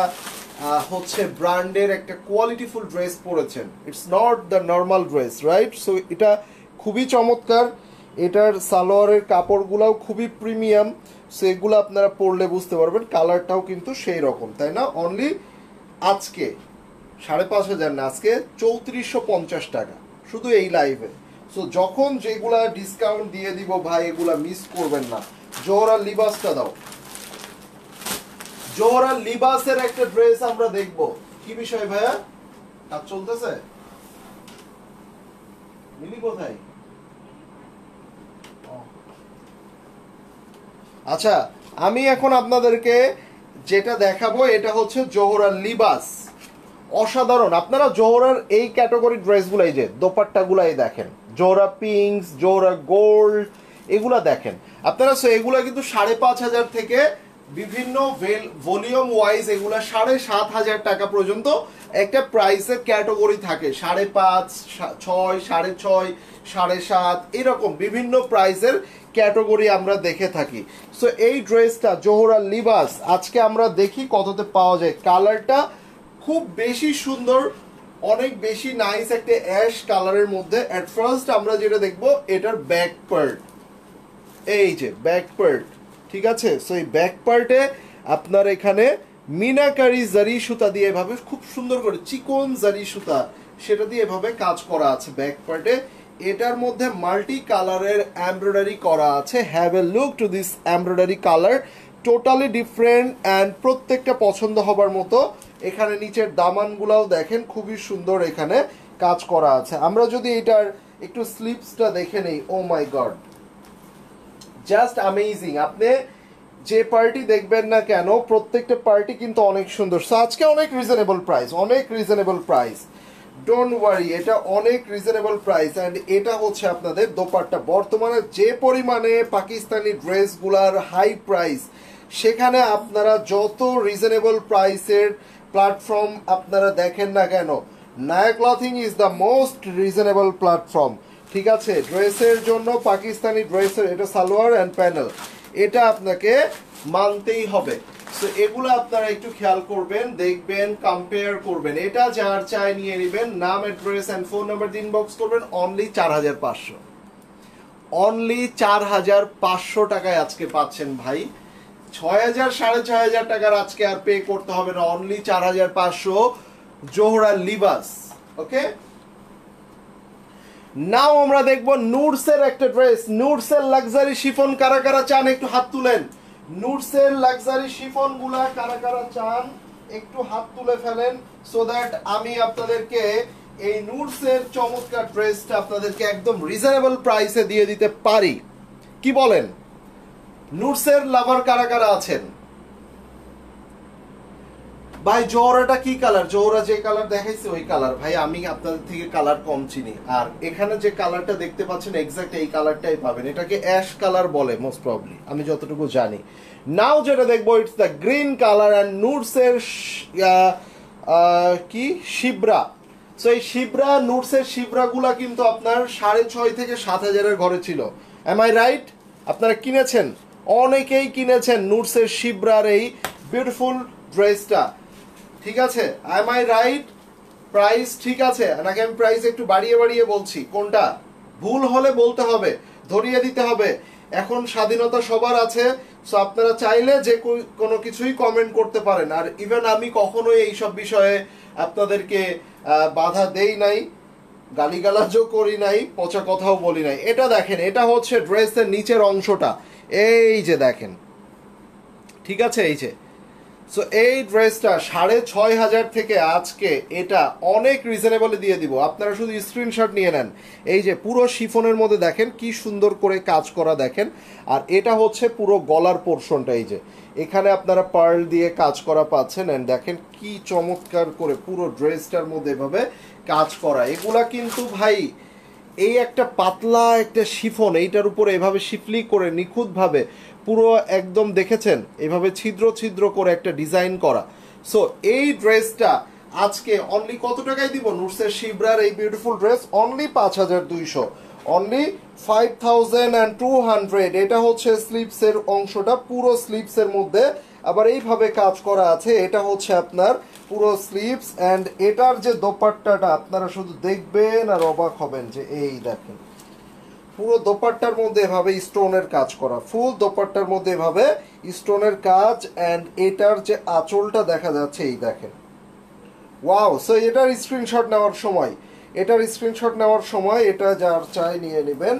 Speaker 1: হচ্ছে ব্র্যান্ডের একটা কোয়ালিটিফুল ড্রেস পরেছেন। It's not the normal dress, right? So এটা খুবই চমৎকার, এটার সালোয়ারের কাপড়গুলোও খুবই প্রিমিয়াম, সো এগুলো আপনারা পরলে বুঝতে পারবেন। কালারটাও কিন্তু সেই রকম, তাই না? অনলি আজকে 5,500 না, আজকে 3450 টাকা শুধু এই লাইভে। সো যখন যেগুলা ডিসকাউন্ট দিয়ে দিব ভাই, এগুলা মিস করবেন না। জোহরা লিবাসটা দাও, জোহরা লিবাসের একটা ড্রেস আমরা দেখব। কি বিষয় ভাইয়া, কাজ চলতেছে? মিলি কোথায়? আচ্ছা, আমি এখন আপনাদেরকে যেটা দেখাবো এটা হচ্ছে জোহরার লিবাস। অসাধারণ। আপনারা জোহরার এই ক্যাটাগরি ড্রেসগুলাই, যে দোপাট্টাগুলাই দেখেন, জোহরা পিঙ্কস, জোহরা গোল্ড, এগুলা দেখেন আপনারা। সো এগুলা কিন্তু 5,500 থেকে বিভিন্ন ভলিউম ওয়াইজ এগুলা 7,500 টাকা পর্যন্ত একটা প্রাইসের ক্যাটাগরি থাকে। 5.5, 6, 6.5, 7.5, এরকম বিভিন্ন প্রাইসের ক্যাটাগরি আমরা দেখে থাকি। সো এই ড্রেসটা জোহরা লিবাস আজকে আমরা দেখি কততে পাওয়া যায়। কালারটা খুব বেশি সুন্দর, অনেক বেশি নাইস একটা অ্যাশ কালারের মধ্যে। এট ফার্স্ট আমরা যেটা দেখবো এটার ব্যাক পার্ট, এই যে ব্যাক পার্ট, ঠিক আছে? সো এই ব্যাক পার্টে আপনার এখানে মিনাকারি জারি সুতা দিয়ে এভাবে খুব সুন্দর করে চিকন জারি সুতা সেটা দিয়ে এভাবে কাজ করা আছে ব্যাক পার্টে। এটার মধ্যে মাল্টি কালারের এমব্রয়ডারি করা আছে। Have a look to this embroidery colour, totally different and প্রত্যেকটা পছন্দ হবার মতো। এখানে নিচের দামানগুলাও দেখেন খুবই সুন্দর এখানে কাজ করা আছে। আমরা যদি এটার একটু স্লিপসটা দেখে নেই, ও মাই গড, জাস্ট অ্যামেজিং। আপনি যে পার্টি দেখবেন না কেন প্রত্যেকটা পার্টি কিন্তু অনেক সুন্দর। সো আজকে অনেক রিজনেবল প্রাইস, অনেক রিজনেবল প্রাইস, ডোন্ট ওয়ারি, এটা অনেক রিজনেবল প্রাইস। অ্যান্ড এটা হচ্ছে আপনাদের দোপাট্টা। বর্তমানে যে পরিমাণে পাকিস্তানি ড্রেসগুলার হাই প্রাইস, সেখানে আপনারা যত রিজনেবল প্রাইসের প্ল্যাটফর্ম আপনারা দেখেন না কেন, নায়া clothing is the most reasonable platform. ঠিক আছে, ড্রেসের জন্য পাকিস্তানি ড্রেসের এটা সালোয়ার অ্যান্ড প্যানেল, এটা আপনাকে মানতেই হবে। সো এগুলো আপনারা একটু খেয়াল করবেন, দেখবেন, কম্পেয়ার করবেন। এটা যার চাই নিয়ে নেবেন, নাম, অ্যাড্রেস অ্যান্ড ফোন নাম্বার দিয়ে ইনবক্স করবেন। অনলি 4,500, অনলি 4,500 টাকায় আজকে পাচ্ছেন ভাই। 6,000 6,500 টাকার আজকে আর পে করতে হবে না, অনলি 4,500 জোহরা লিবাস। ওকে, নাও আমরা দেখবো নুডসের একটা ড্রেস। নুডসের লাক্সারি শিফন কারা কারা চান একটু হাত তুলেন। নুডসের লাক্সারি শিফন গুলা কারা কারা চান একটু হাত তুলে ফেলেন, সো দ্যাট আমি আপনাদেরকে এই নুডসের চমৎকার ড্রেসটা আপনাদেরকে একদম রিজনেবল প্রাইসে দিয়ে দিতে পারি। কি বলেন? নুডসের লাভার কারা কারা আছেন? ভাই জোহরাটা কি কালার? জোহরা যে কালার দেখাইছে ওই কালার ভাই, আমি আপনাদের থেকে কালার কম চিনি। আর এখানে যে কালারটা দেখতে পাচ্ছেন এক্স্যাক্ট এই কালারটাই পাবেন, এটাকে অ্যাশ কালার বলে মোস্ট প্রবাবলি, আমি যতটুকু জানি। নাও যেটা দেখবো it's the green colour and নুডসের কি শিবরা। সো এই শিবরা, নুডসের শিবরাগুলা কিন্তু আপনার 6,500 থেকে 7,000-এর ঘরে ছিল। Am I right? আপনারা কিনেছেন, অনেকেই কিনেছেন নুডসের শিবরার এই বিউটিফুল ড্রেসটা, ঠিক আছে? M I right? প্রাইস ঠিক আছে নাকি আমি প্রাইস একটু বাড়িয়ে বাড়িয়ে বলছি? কোনটা? ভুল হলে বলতে হবে, ধরিয়ে দিতে হবে। এখন স্বাধীনতা সবার আছে, সো আপনারা চাইলে যে কোনো কিছুই কমেন্ট করতে পারেন। আর ইভেন আমি কখনোই এইসব বিষয়ে আপনাদেরকে বাধা দেই নাই, গালিগালাজও করি নাই, পচা কথাও বলি নাই। এটা দেখেন, এটা হচ্ছে ড্রেসের নিচের অংশটা, এই যে দেখেন, ঠিক আছে? এই যে, সো এই ড্রেসটা 6,500 থেকে আজকে এটা অনেক রিজনেবলে দিয়ে দিব। আপনারা শুধু স্ক্রিনশট নিয়ে নেন। এই যে পুরো শিফনের মধ্যে দেখেন কি সুন্দর করে কাজ করা, দেখেন। আর এটা হচ্ছে পুরো গলার পোর্শনটা, এই যে এখানে আপনারা পার্ল দিয়ে কাজ করা পাচ্ছেন। অ্যান্ড দেখেন কি চমৎকার করে পুরো ড্রেসটার মধ্যে এভাবে কাজ করা। এগুলা কিন্তু ভাই এই একটা পাতলা একটা শিফন, এইটার উপরে এভাবে শিফলি করে নিখুঁতভাবে পুরো একদম দেখেছেন এভাবে ছিদ্র ছিদ্র করে একটা ডিজাইন করা। সো এই ড্রেসটা আজকে অনলি কত টাকায় দিব? নুডসের শিবরার এই বিউটিফুল ড্রেস অনলি 5,200, অনলি 5,200। এটা হচ্ছে স্লিভসের অংশটা, পুরো স্লিভসের মধ্যে আবার এইভাবে কাজ করা আছে। এটা হচ্ছে আপনার পুরো স্লিভস। অ্যান্ড এটার যে দোপাট্টাটা আপনারা শুধু দেখবেন আর অবাক হবেন, যে এই দেখেন পুরো দোপাট্টার মধ্যে এভাবে স্টোনের কাজ করা, ফুল দোপাট্টার মধ্যে এভাবে স্টোনের কাজ। অ্যান্ড এটার যে আঁচলটা দেখা যাচ্ছে, এই দেখেন, ওয়াও। সো এটার স্ক্রিনশট নেওয়ার সময়, এটা যার চাই নিয়ে নেবেন।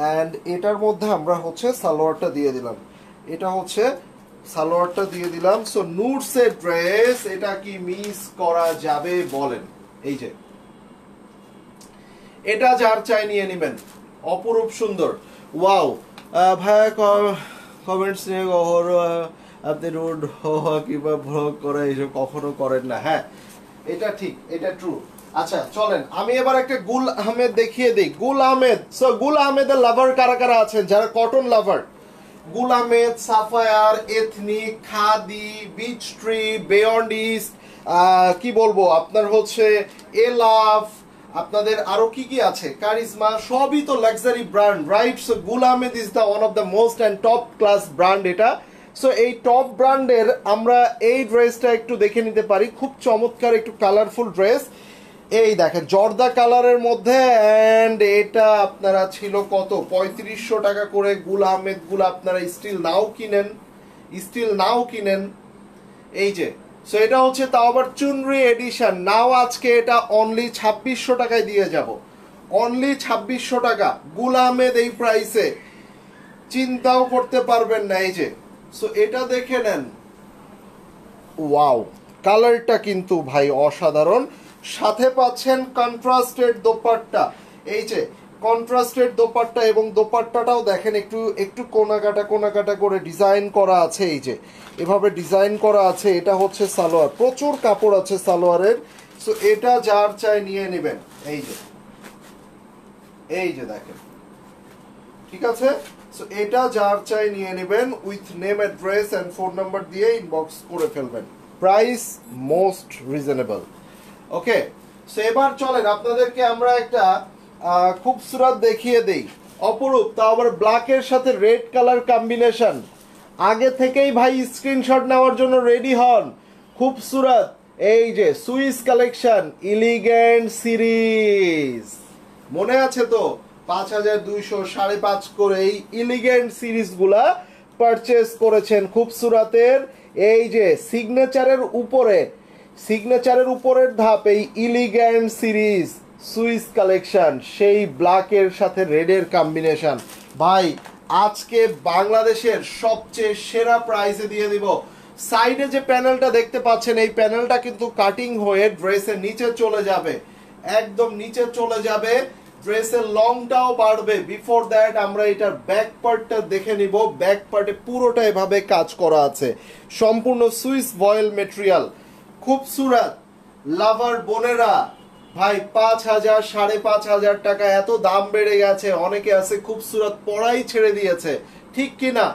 Speaker 1: অ্যান্ড এটার মধ্যে আমরা হচ্ছে সালোয়ারটা দিয়ে দিলাম, এটা হচ্ছে সালোয়ারটা দিয়ে দিলাম। সো নুডসের ড্রেস, এটা কি মিস করা যাবে বলেন? এই যে এটা যার চাই নিয়ে নেবেন, অপরূপ সুন্দর, ওয়াও। ভাইয়া কমেন্টস নিয়ে কখনো আপনি রোড হওয়া কিংবা ভ্লগ করা এইসব কখনো করেন না। হ্যাঁ, এটা ঠিক, এটা ট্রু। আচ্ছা চলেন আমি এবার একটা গুল আহমেদ দেখিয়ে দিই। গুল আহমেদ, সো গুল আহমেদের লাভার কারা কারা আছেন? যারা cotton lover, Gul Ahmed, Sapphire, Ethnic, Khaadi, Beech Tree, Beyond East, কি বলবো আপনার হচ্ছে এলাফ, আপনাদের আরো কি কি আছে, কারিজমা, সবই তো লাক্সারি ব্র্যান্ড, রাইট? সো গুল Ahmed is the one of the most and top class brand এটা। সো এই টপ ব্র্যান্ডের আমরা এই ড্রেসটা একটু দেখে নিতে পারি, খুব চমৎকার একটু কালারফুল ড্রেস। এই দেখেন জর্দা কালারের মধ্যে। অ্যান্ড এটা আপনারা ছিল কত? 3,500 টাকা করে। গুল আহমেদ গুলো আপনারা স্টিল নাও কিনেন, এই যে। সো এটা হচ্ছে তাও আবার চুনরি এডিশন, নাও আজকে এটা অনলি 2,600 টাকায় দিয়ে যাব, অনলি 2,600 টাকা। গুল আহমেদ এই প্রাইসে চিন্তাও করতে পারবেন না, এই যে। সো এটা দেখে নেন, ওয়াও, কালারটা কিন্তু ভাই অসাধারণ। সাথে পাচ্ছেন কন্ট্রাস্টেড দোপাট্টা, এই যে কন্ট্রাস্টেড দোপাট্টা। এবং দোপাট্টাটাও দেখেন একটু একটু কোনাকাটা করে ডিজাইন করা আছে, এই যে এভাবে ডিজাইন করা আছে। এটা হচ্ছে সালোয়ার, প্রচুর কাপড় আছে সালোয়ারের। সো এটা যার চাই নিয়ে নেবেন, এই যে দেখেন, ঠিক আছে? সো এটা যার চাই নিয়ে নেবেন, with name, address and phone number দিয়ে ইনবক্স করে ফেলবেন। Price most reasonable. Okay, so এবার চলেন আপনাদেরকে আমরা একটা খুবসুরত দেখিয়ে দেই, অপরূপ, তা আবার ব্ল্যাকের সাথে রেড কালার কম্বিনেশন। আগে থেকেই ভাই স্ক্রিনশট নেওয়ার জন্য রেডি হন। খুবসুরত, এই যে সুইস কালেকশন ইলিগেন্ট সিরিজ, মনে আছে তো? 5,200, 5.5 করে এই ইলিগেন্ট সিরিজগুলা পারচেস করেছেন। খুবসুরতের এই যে সিগনেচারের উপরের ধাপ, এই ইলিগ্যান্ট সিরিজ সুইস কালেকশন, সেই ব্ল্যাকের সাথে রেডের কম্বিনেশন। ভাই আজকে বাংলাদেশের সবচেয়ে সেরা প্রাইসে দিয়ে দিব। সাইডে যে প্যানেলটা দেখতে পাচ্ছেন, এই প্যানেলটা কিন্তু কাটিং হয়ে ড্রেসের নিচে চলে যাবে, একদম নিচে চলে যাবে। ড্রেসের লংটাও বাড়বে। বিফোর দ্যাট আমরা এটার ব্যাক পার্টটা দেখে নিব। ব্যাক পার্টে পুরোটা এভাবে কাজ করা আছে, সম্পূর্ণ সুইস ভয়েল মেটেরিয়াল, খুবসুরত লাভার বোনেরা, ভাই 5,000 5,500 টাকা, এত দাম বেড়ে গেছে। অনেকে আছে খুবসুরত পড়াই ছেড়ে দিয়েছে, ঠিক কিনা?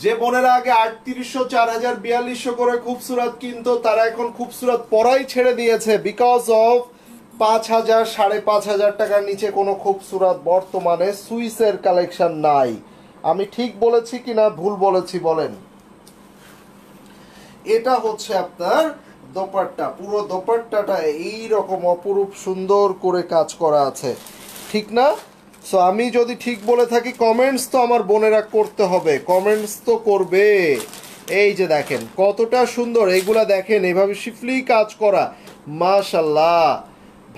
Speaker 1: যে বোনেরা আগে 3800 4000 4200 করে খুবসুরত কিনতো, তারা এখন খুবসুরত পড়াই ছেড়ে দিয়েছে, বিকজ অফ 5,000 5,500 টাকার নিচে কোনো খুবসুরত বর্তমানে সুইসের কালেকশন নাই। আমি ঠিক বলেছি কিনা ভুল বলেছি বলেন? এটা হচ্ছে আপনার দোপাট্টা, পুরো দোপাট্টাটা এইরকম অপরূপ সুন্দর করে কাজ করা আছে, ঠিক না? সো আমি যদি ঠিক বলে থাকি কমেন্টস তো আমার বোনেরা করতে হবে, কমেন্টস তো করবে। এই যে দেখেন কতটা সুন্দর, এইগুলা দেখেন এভাবে শিফলি কাজ করা, মাশাল্লাহ।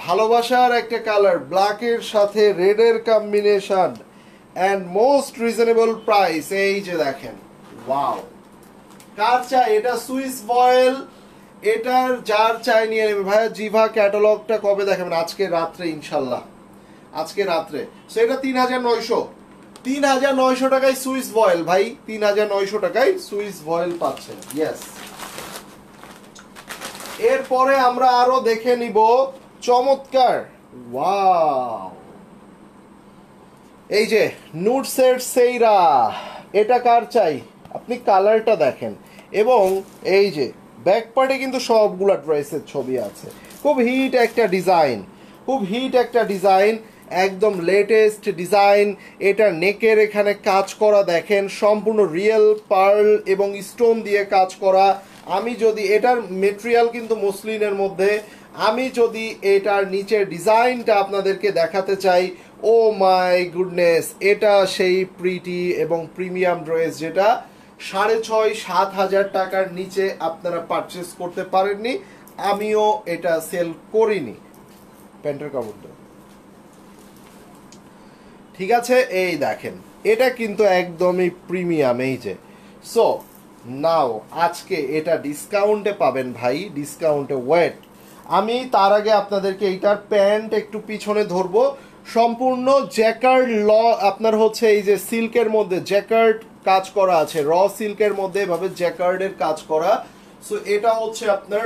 Speaker 1: ভালোবাসার একটা কালার, ব্ল্যাকের সাথে রেডের combination, and most reasonable price. এই যে দেখেন, ওয়াও। কার চাই এটা? সুইস ভয়েল, এটার যার চাই নিয়ে নেবে। ভাইয়া জিভা ক্যাটালগটা কবে দেখাবেন? আজকে রাত্রে ইনশাল্লাহ, আজকে রাত্রে। সো এটা 3,900, 3,900 টাকায় সুইস ভয়েল ভাই, 3,900 টাকায় সুইস ভয়েল পাচ্ছেন। ইয়েস। এরপরে আমরা আরো দেখে নিব চমৎকার, ওয়াও, এই যে নুডসের সেইরা। এটা কার চাই? আপনি কালারটা দেখেন, এবং এই যে ব্যাক পার্টে কিন্তু সবগুলা ড্রেসের ছবি আছে। খুব হিট একটা ডিজাইন, খুব হিট একটা ডিজাইন, একদম লেটেস্ট ডিজাইন। এটা নেকের এখানে কাজ করা দেখেন, সম্পূর্ণ রিয়েল পার্ল এবং স্টোন দিয়ে কাজ করা। আমি যদি এটার মেটেরিয়াল কিন্তু মসলিনের মধ্যে, আমি যদি এটার নিচের ডিজাইনটা আপনাদেরকে দেখাতে চাই, ও মাই গুডনেস, এটা সেই প্রিটি এবং প্রিমিয়াম ড্রেস যেটা 6,500 7,000 টাকার নিচে আপনারা পারচেস করতে পারেননি, আমিও এটা সেল করিনি। প্যান্টের কাপড়টা ঠিক আছে। এই দেখেন এটা কিন্তু একদমই প্রিমিয়াম, এই যে। সো নাও আজকে এটা ডিসকাউন্টে পাবেন ভাই, ডিসকাউন্টে। ওয়েট, আমি তার আগে আপনাদেরকে এইটার প্যান্ট একটু পিছনে ধরবো। সম্পূর্ণ জ্যাকার্ড ল, আপনার হচ্ছে এই যে সিল্কের মধ্যে জ্যাকার্ড কাজ করা আছে, র সিল্কের মধ্যে এভাবে জ্যাকার্ডের কাজ করা। সো এটা হচ্ছে আপনার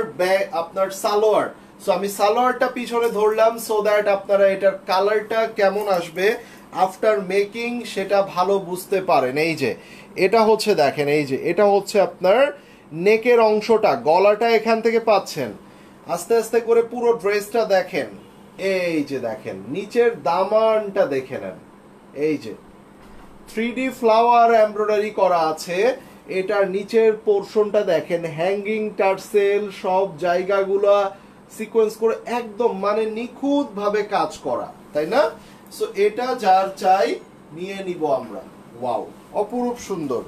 Speaker 1: আপনার সালোয়ার। সো আমি সালোয়ারটা পিছনে ধরলাম সো দ্যাট আপনারা এটার কালারটা কেমন আসবে আফটার মেকিং সেটা ভালো বুঝতে পারেন। এই যে এটা হচ্ছে দেখেন, এই যে এটা হচ্ছে আপনার নেকের অংশটা, গলাটা এখান থেকে পাচ্ছেন। আস্তে আস্তে করে পুরো ড্রেসটা দেখেন, এই যে দেখেন নিচের দামানটা দেখে নেন, এই যে 3D ফ্লাওয়ার এমব্রয়ডারি করা আছে। এটার নিচের পোরশনটা দেখেন, হ্যাঙ্গিং টার্সেল সব জায়গাগুলা সিকোয়েন্স করে একদম মানে নিখুঁত ভাবে কাজ করা, তাই না? সো এটা যার চাই নিয়ে নিব আমরা। ওয়াও, অপরূপ সুন্দর।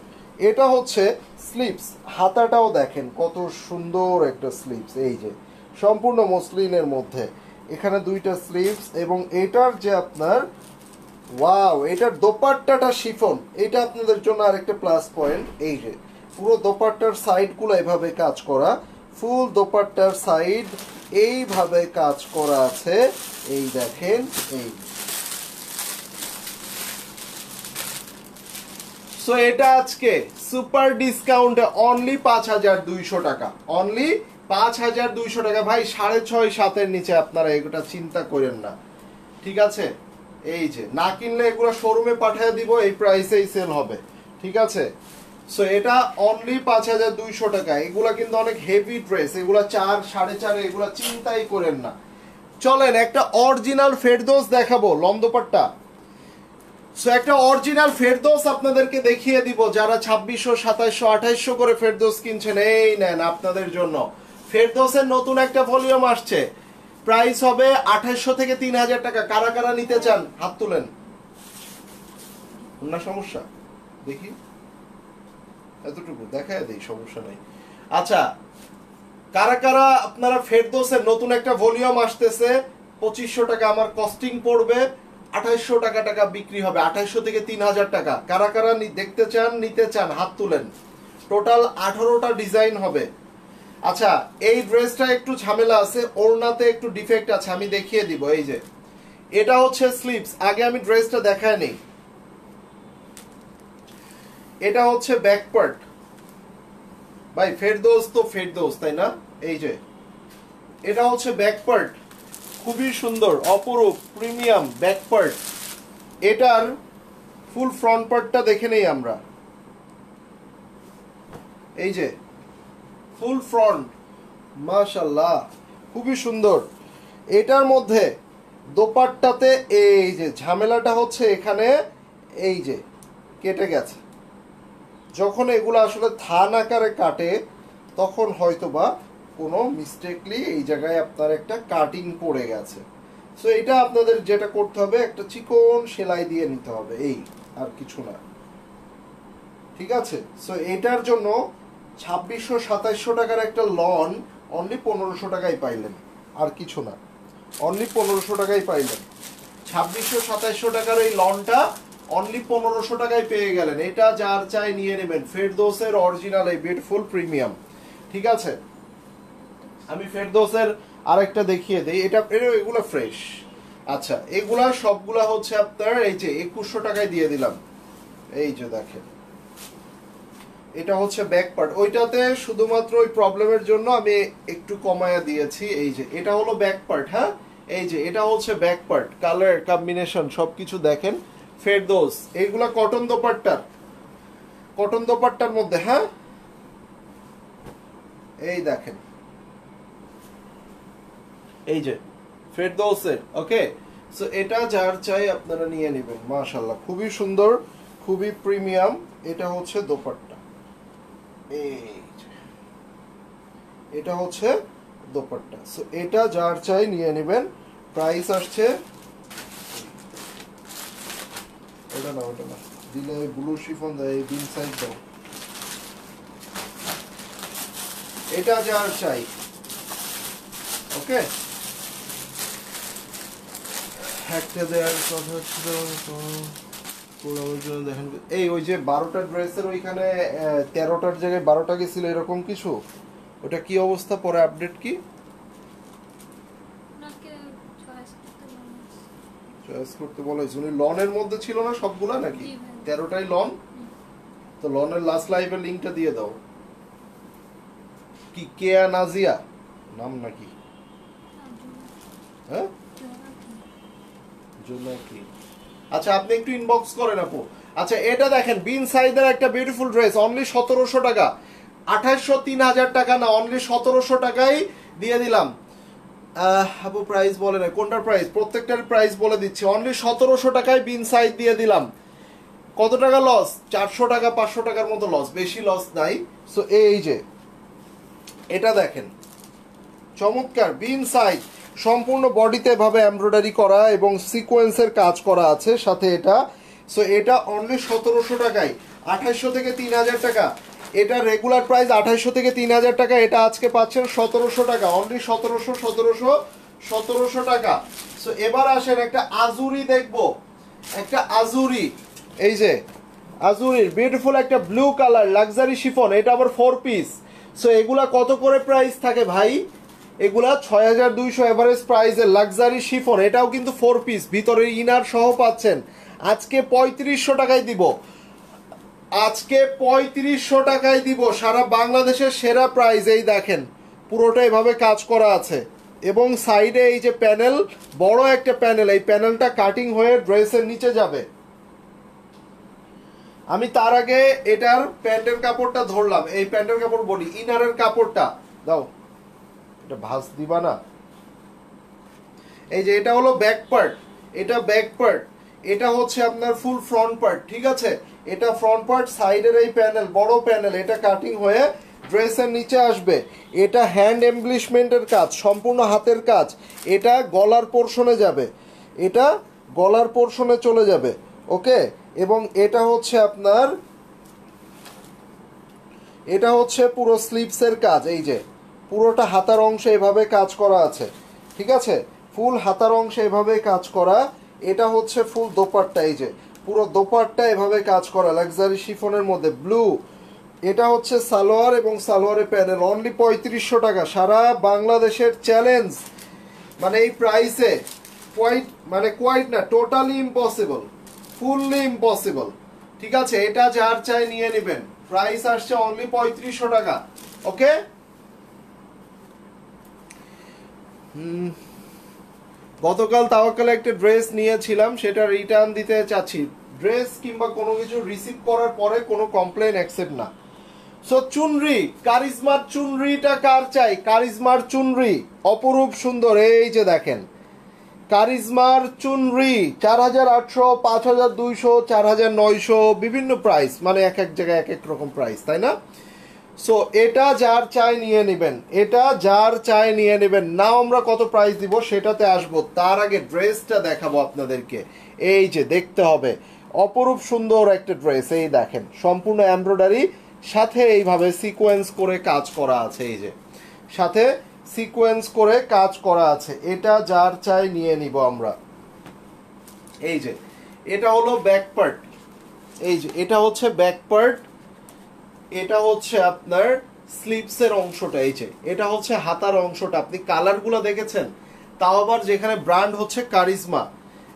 Speaker 1: এটা হচ্ছে স্লিপস, হাতাটাও দেখেন কত সুন্দর একটা স্লিপস, এই যে সম্পূর্ণ মসলিনের মধ্যে, এখানে দুইটা স্লিপস। এবং এটার যে আপনার, ওয়াও, এটার দোপাট্টাটা শিফন, এটা আপনাদের জন্য আরেকটা প্লাস পয়েন্ট। এই যে পুরো দোপাট্টার সাইডগুলো এভাবে কাজ করা, ফুল দোপাট্টার সাইড এইভাবে কাজ করা আছে, এই দেখেন। এই সো এটা আজকে সুপার ডিসকাউন্টে অনলি 5,200 টাকা, অনলি 5,200 টাকা ভাই। 6,500 7-এর নিচে আপনারা এগুলো চিন্তা করেন না, ঠিক আছে? এই যে না কিনলে এগুলো শোরুমে পাঠিয়ে দিব, এই প্রাইসেই সেল হবে, ঠিক আছে? সো এটা অনলি 5,200 টাকা। এগুলা কিন্তু অনেক হেভি ড্রেস, এগুলা 4 4.5, এগুলা চিন্তাই করেন না। চলেন একটা অরিজিনাল ফেরদৌস দেখাবো, লম্দোপাট্টা। সো একটা অরিজিনাল ফেরদৌস আপনাদেরকে দেখিয়ে দিব। যারা 2600 2700 2800 করে ফেরদৌস কিনছেন, এই নেন আপনাদের জন্য ফেরদৌসের নতুন একটা ভলিউম আসছে, প্রাইস হবে 2800 থেকে 3,000 টাকা। কারা কারা নিতে চান হাত তুলেন। না সমস্যা, দেখি এতটুকু দেখায় দেই, সমস্যা নেই। আচ্ছা, কারা কারা আপনারা ফেরদৌসের নতুন একটা ভলিউম আসতেছে, 2500 টাকা আমার কস্টিং পড়বে, 2800 টাকা বিক্রি হবে, 2800 থেকে 3,000 টাকা। কারা কারা দেখতে চান, নিতে চান হাত তুলেন। টোটাল 18টা ডিজাইন হবে। আচ্ছা, এই ড্রেসটা একটু ঝামেলা আছে, ওড়নাতে একটু ডিফেক্ট আছে, আমি দেখিয়ে দিব। এই যে এটা হচ্ছে স্লিভস, আগে আমি ড্রেসটা দেখায় নেই। এটা হচ্ছে ব্যাক পার্ট, ভাই ফেরদৌস তো ফেরদৌস, তাই না? এই যে এটা হচ্ছে ব্যাক পার্ট, খুবই সুন্দর অপরূপ প্রিমিয়াম ব্যাক পার্ট। এটার ফুল ফ্রন্ট পার্টটা দেখে নেই আমরা। এই যে ফুল ফ্রন্ট, মাশাআল্লাহ খুবই সুন্দর। এটার মধ্যে দোপাট্টাতে এই যে ঝামেলাটা হচ্ছে এখানে, এই যে কেটে গেছে। যখন এগুলো আসলে থান আকারে কাটে তখন হয়তোবা কোনো মিস্টেকলি এই জায়গায় আপনার একটা কাটিং পড়ে গেছে। সো এটা আপনাদের যেটা করতে হবে, একটা চিকন সেলাই দিয়ে নিতে হবে, এই আর কিছু না, ঠিক আছে? সো এটার জন্য 2600-2700 টাকার একটা লন অনলি 1500 টাকায় পাইলেন, আর কিছু না, অনলি 1500 টাকায় পাইলেন। 2600-2700 টাকার এই লনটা অনলি 1500 টাকায় পেয়ে গেলেন। এটা যার চাই নিয়ে নেবেন, ফেরদৌসের অরিজিনাল এই বিউটিফুল প্রিমিয়াম, ঠিক আছে? আমি ফেরদৌসের আরেকটা দেখিয়ে দেই, এটা এগুলো ফ্রেশ। আচ্ছা, এগুলা সবগুলা হচ্ছে আপনার এই যে 2100 টাকায় দিয়ে দিলাম। এই যে দেখেন, এটা হচ্ছে ব্যাক পার্ট, ওইটাতে শুধুমাত্র ওই প্রবলেমের জন্য আমি একটু কমায়া দিয়েছি। এই যে এটা হলো ব্যাক পার্ট, হ্যাঁ এই যে এটা হচ্ছে ব্যাক পার্ট, কালার কম্বিনেশন সবকিছু দেখেন ফেরদৌস। এইগুলা কটন দোপাট্টার, কটন দোপাট্টার মধ্যে, হ্যাঁ এই দেখেন, এই যে ফেরদৌসের। ওকে, সো এটা যার চাই আপনারা নিয়ে নেবেন। মাশাআল্লাহ খুবই সুন্দর, খুবই প্রিমিয়াম। এটা হচ্ছে দোপাট্টা, এই যে এটা হচ্ছে দোপাট্টা। সো এটা যার চাই নিয়ে নেবেন। প্রাইস আসছে, ওটা না ওটা না দিলে ব্লু শিফন দেয়, বিন সাইড দাও। এটা যার চাই, ওকে। একটা দেওয়ার কথা ছিল দেখেন, এই ওই যে 12টা ড্রেসের ওইখানে 13টার জায়গায় 12টা গেছিল, এরকম কিছু। ওটা কি অবস্থা, পরে আপডেট কি? চয়েস করতে বলেছি, উনি লনের মধ্যে ছিল না সবগুলা নাকি? 13টাই লন। তো লনের লাস্ট লাইভের লিংকটা দিয়ে দাও। কি কেয়া নাজিয়া নাম নাকি? হ্যাঁ জোনাকি। আচ্ছা আপনি একটু ইনবক্স করেন আপু। আচ্ছা এটা দেখেন, বিন সাইজের একটা বিউটিফুল ড্রেস, অনলি 1700 টাকা। 2800 3000 টাকা না, অনলি 1700 টাকায় দিয়ে দিলাম। আপু প্রাইস বলে না, কোনটার প্রাইস? প্রত্যেকটার প্রাইস বলে দিচ্ছি। অনলি 1700 টাকায় বিন সাইজ দিয়ে দিলাম। কত টাকা লস? 400 টাকা 500 টাকার মতো লস, বেশি লস নাই। সো এই যে এটা দেখেন, চমৎকার বিন সাইজ, সম্পূর্ণ বডিতে এভাবে এমব্রয়ডারি করা এবং সিকোয়েন্সের কাজ করা আছে সাথে এটা। সো এটা অনলি 1700 টাকায়, 2800 থেকে 3000 টাকা। এটা রেগুলার প্রাইস 2800 থেকে 3000 টাকা, এটা আজকে পাচ্ছেন 1700 টাকা, অনলি 1700 টাকা। সো এবার আসেন একটা আজুরি দেখবো, একটা আজুরি। এই যে আজুরির বিউটিফুল একটা ব্লু কালার লাক্সারি শিফন, এটা আবার 4 পিস। সো এগুলা কত করে প্রাইস থাকে ভাই? এগুলা 6200 এভারেজ প্রাইসের লাক্সারি শিফন, এটাও কিন্তু 4 পিস, ভিতরে ইনার সহ পাচ্ছেন। আজকে 3500 টাকায় দিব, আজকে 3500 টাকায় দিব, সারা বাংলাদেশের সেরা প্রাইস। এই দেখেন পুরোটা এভাবে কাজ করা আছে এবং সাইডে এই যে প্যানেল, বড় একটা প্যানেল, এই প্যানেলটা কাটিং হয়ে ড্রেসের নিচে যাবে। আমি তার আগে এটার প্যান্টের কাপড়টা ধরলাম, এই প্যান্টের কাপড় বলি, ইনারের কাপড়টা দাও, এটা ভাঁজ দিবা না। এই যে এটা হলো ব্যাক পার্ট, এটা ব্যাক পার্ট, এটা হচ্ছে আপনার ফুল ফ্রন্ট পার্ট, ঠিক আছে? এটা ফ্রন্ট পার্ট, সাইডের এই প্যানেল, বড় প্যানেল, এটা কাটিং হয়ে ড্রেসের নিচে আসবে। এটা হ্যান্ড এমব্লিশমেন্টের কাজ, সম্পূর্ণ হাতের কাজ। এটা গলার পোর্শনে যাবে, এটা গলার পোর্শনে চলে যাবে, ওকে। এবং এটা হচ্ছে আপনার, এটা হচ্ছে পুরো স্লিভসের কাজ। এই যে পুরোটা হাতার অংশে এভাবে কাজ করা আছে, ঠিক আছে? ফুল হাতার অংশে এভাবে কাজ করা। এটা হচ্ছে ফুল দোপাট্টা, এই যে পুরো দোপাট্টা এভাবে কাজ করা লাক্সারি শিফনের মধ্যে ব্লু। এটা হচ্ছে সালোয়ার এবং সালোয়ারের প্যানেল, অনলি 3500 টাকা, সারা বাংলাদেশের চ্যালেঞ্জ। মানে এই প্রাইসে কোয়াইট না, টোটালি ইম্পসিবল, ফুললি ইম্পসিবল, ঠিক আছে? এটা যার চাই নিয়ে নেবেন। প্রাইস আসছে অনলি 3500 টাকা। ওকে, গতকাল তাওয়াক্কালে একটা ড্রেস নিয়েছিলাম, সেটা রিটার্ন দিতে চাচ্ছি। ড্রেস কিংবা কোনো কিছু রিসিভ করার পরে কোনো কমপ্লেন অ্যাকসেপ্ট না। সো চুনরি, কারিজমার চুনরিটা কার চাই? কারিজমার চুনরি অপরূপ সুন্দর, এই যে দেখেন কারিজমার চুনরি 4800, 5200, 4900, বিভিন্ন প্রাইস, মানে এক এক জায়গায় এক এক রকম প্রাইস, তাই না? সো এটা যার চাই নিয়ে নেবেন, এটা যার চাই নিয়ে নেবেন। নাও আমরা কত প্রাইস দিব সেটাতে আসবো, তার আগে ড্রেসটা দেখাবো আপনাদেরকে। এই যে দেখতে হবে, অপরূপ সুন্দর একটা ড্রেস, এই দেখেন সম্পূর্ণ এমব্রয়ডারি, সাথে এইভাবে সিকোয়েন্স করে কাজ করা আছে, এই যে সাথে সিকোয়েন্স করে কাজ করা আছে। এটা যার চাই নিয়ে নিব আমরা। এই যে এটা হলো ব্যাক পার্ট, এই যে এটা হচ্ছে ব্যাক পার্ট, এটা হচ্ছে আপনার স্লিভসের অংশটা, এই যে এটা হচ্ছে হাতার অংশটা। আপনি কালারগুলো দেখেছেন, তাও আবার যেখানে ব্র্যান্ড হচ্ছে কারিজমা,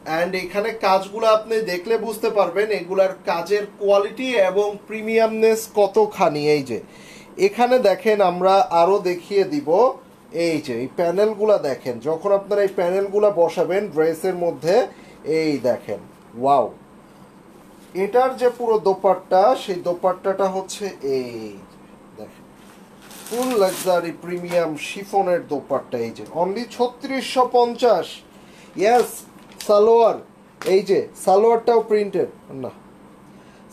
Speaker 1: অ্যান্ড এখানে কাজগুলো আপনি দেখলে বুঝতে পারবেন এগুলার কাজের কোয়ালিটি এবং প্রিমিয়ামনেস কতখানি। এই যে এখানে দেখেন, আমরা আরো দেখিয়ে দিব, এই যে এই প্যানেলগুলো দেখেন, যখন আপনারা এই প্যানেলগুলো বসাবেন ড্রেসের মধ্যে, এই দেখেন ওয়াও। এটার যে পুরো দোপাট্টা, সেই দোপাট্টাটা হচ্ছে এই দেখেন ফুল লাক্সারি প্রিমিয়াম শিফনের দোপাট্টা, এই যে অনলি 3650। ইয়েস, সালোয়ার, এই যে সালোয়ারটাও প্রিন্টেড, না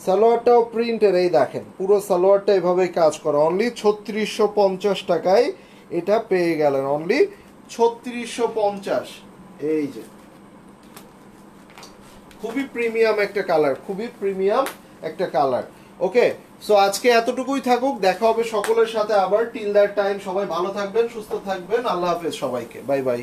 Speaker 1: সালোয়ারটাও প্রিন্টের, এই দেখেন পুরো সালোয়ারটা এভাবেই কাজ করা, অনলি 3650 টাকায় এটা পেয়ে গেলেন, অনলি 3650। এই যে খুবই প্রিমিয়াম একটা কালার, খুবই প্রিমিয়াম একটা কালার। ওকে, সো আজকে এতটুকুই থাকুক, দেখা হবে সকলের সাথে আবার। টিল দ্যাট টাইম সবাই ভালো থাকবেন, সুস্থ থাকবেন, আল্লাহ হাফেজ সবাইকে, বাই বাই।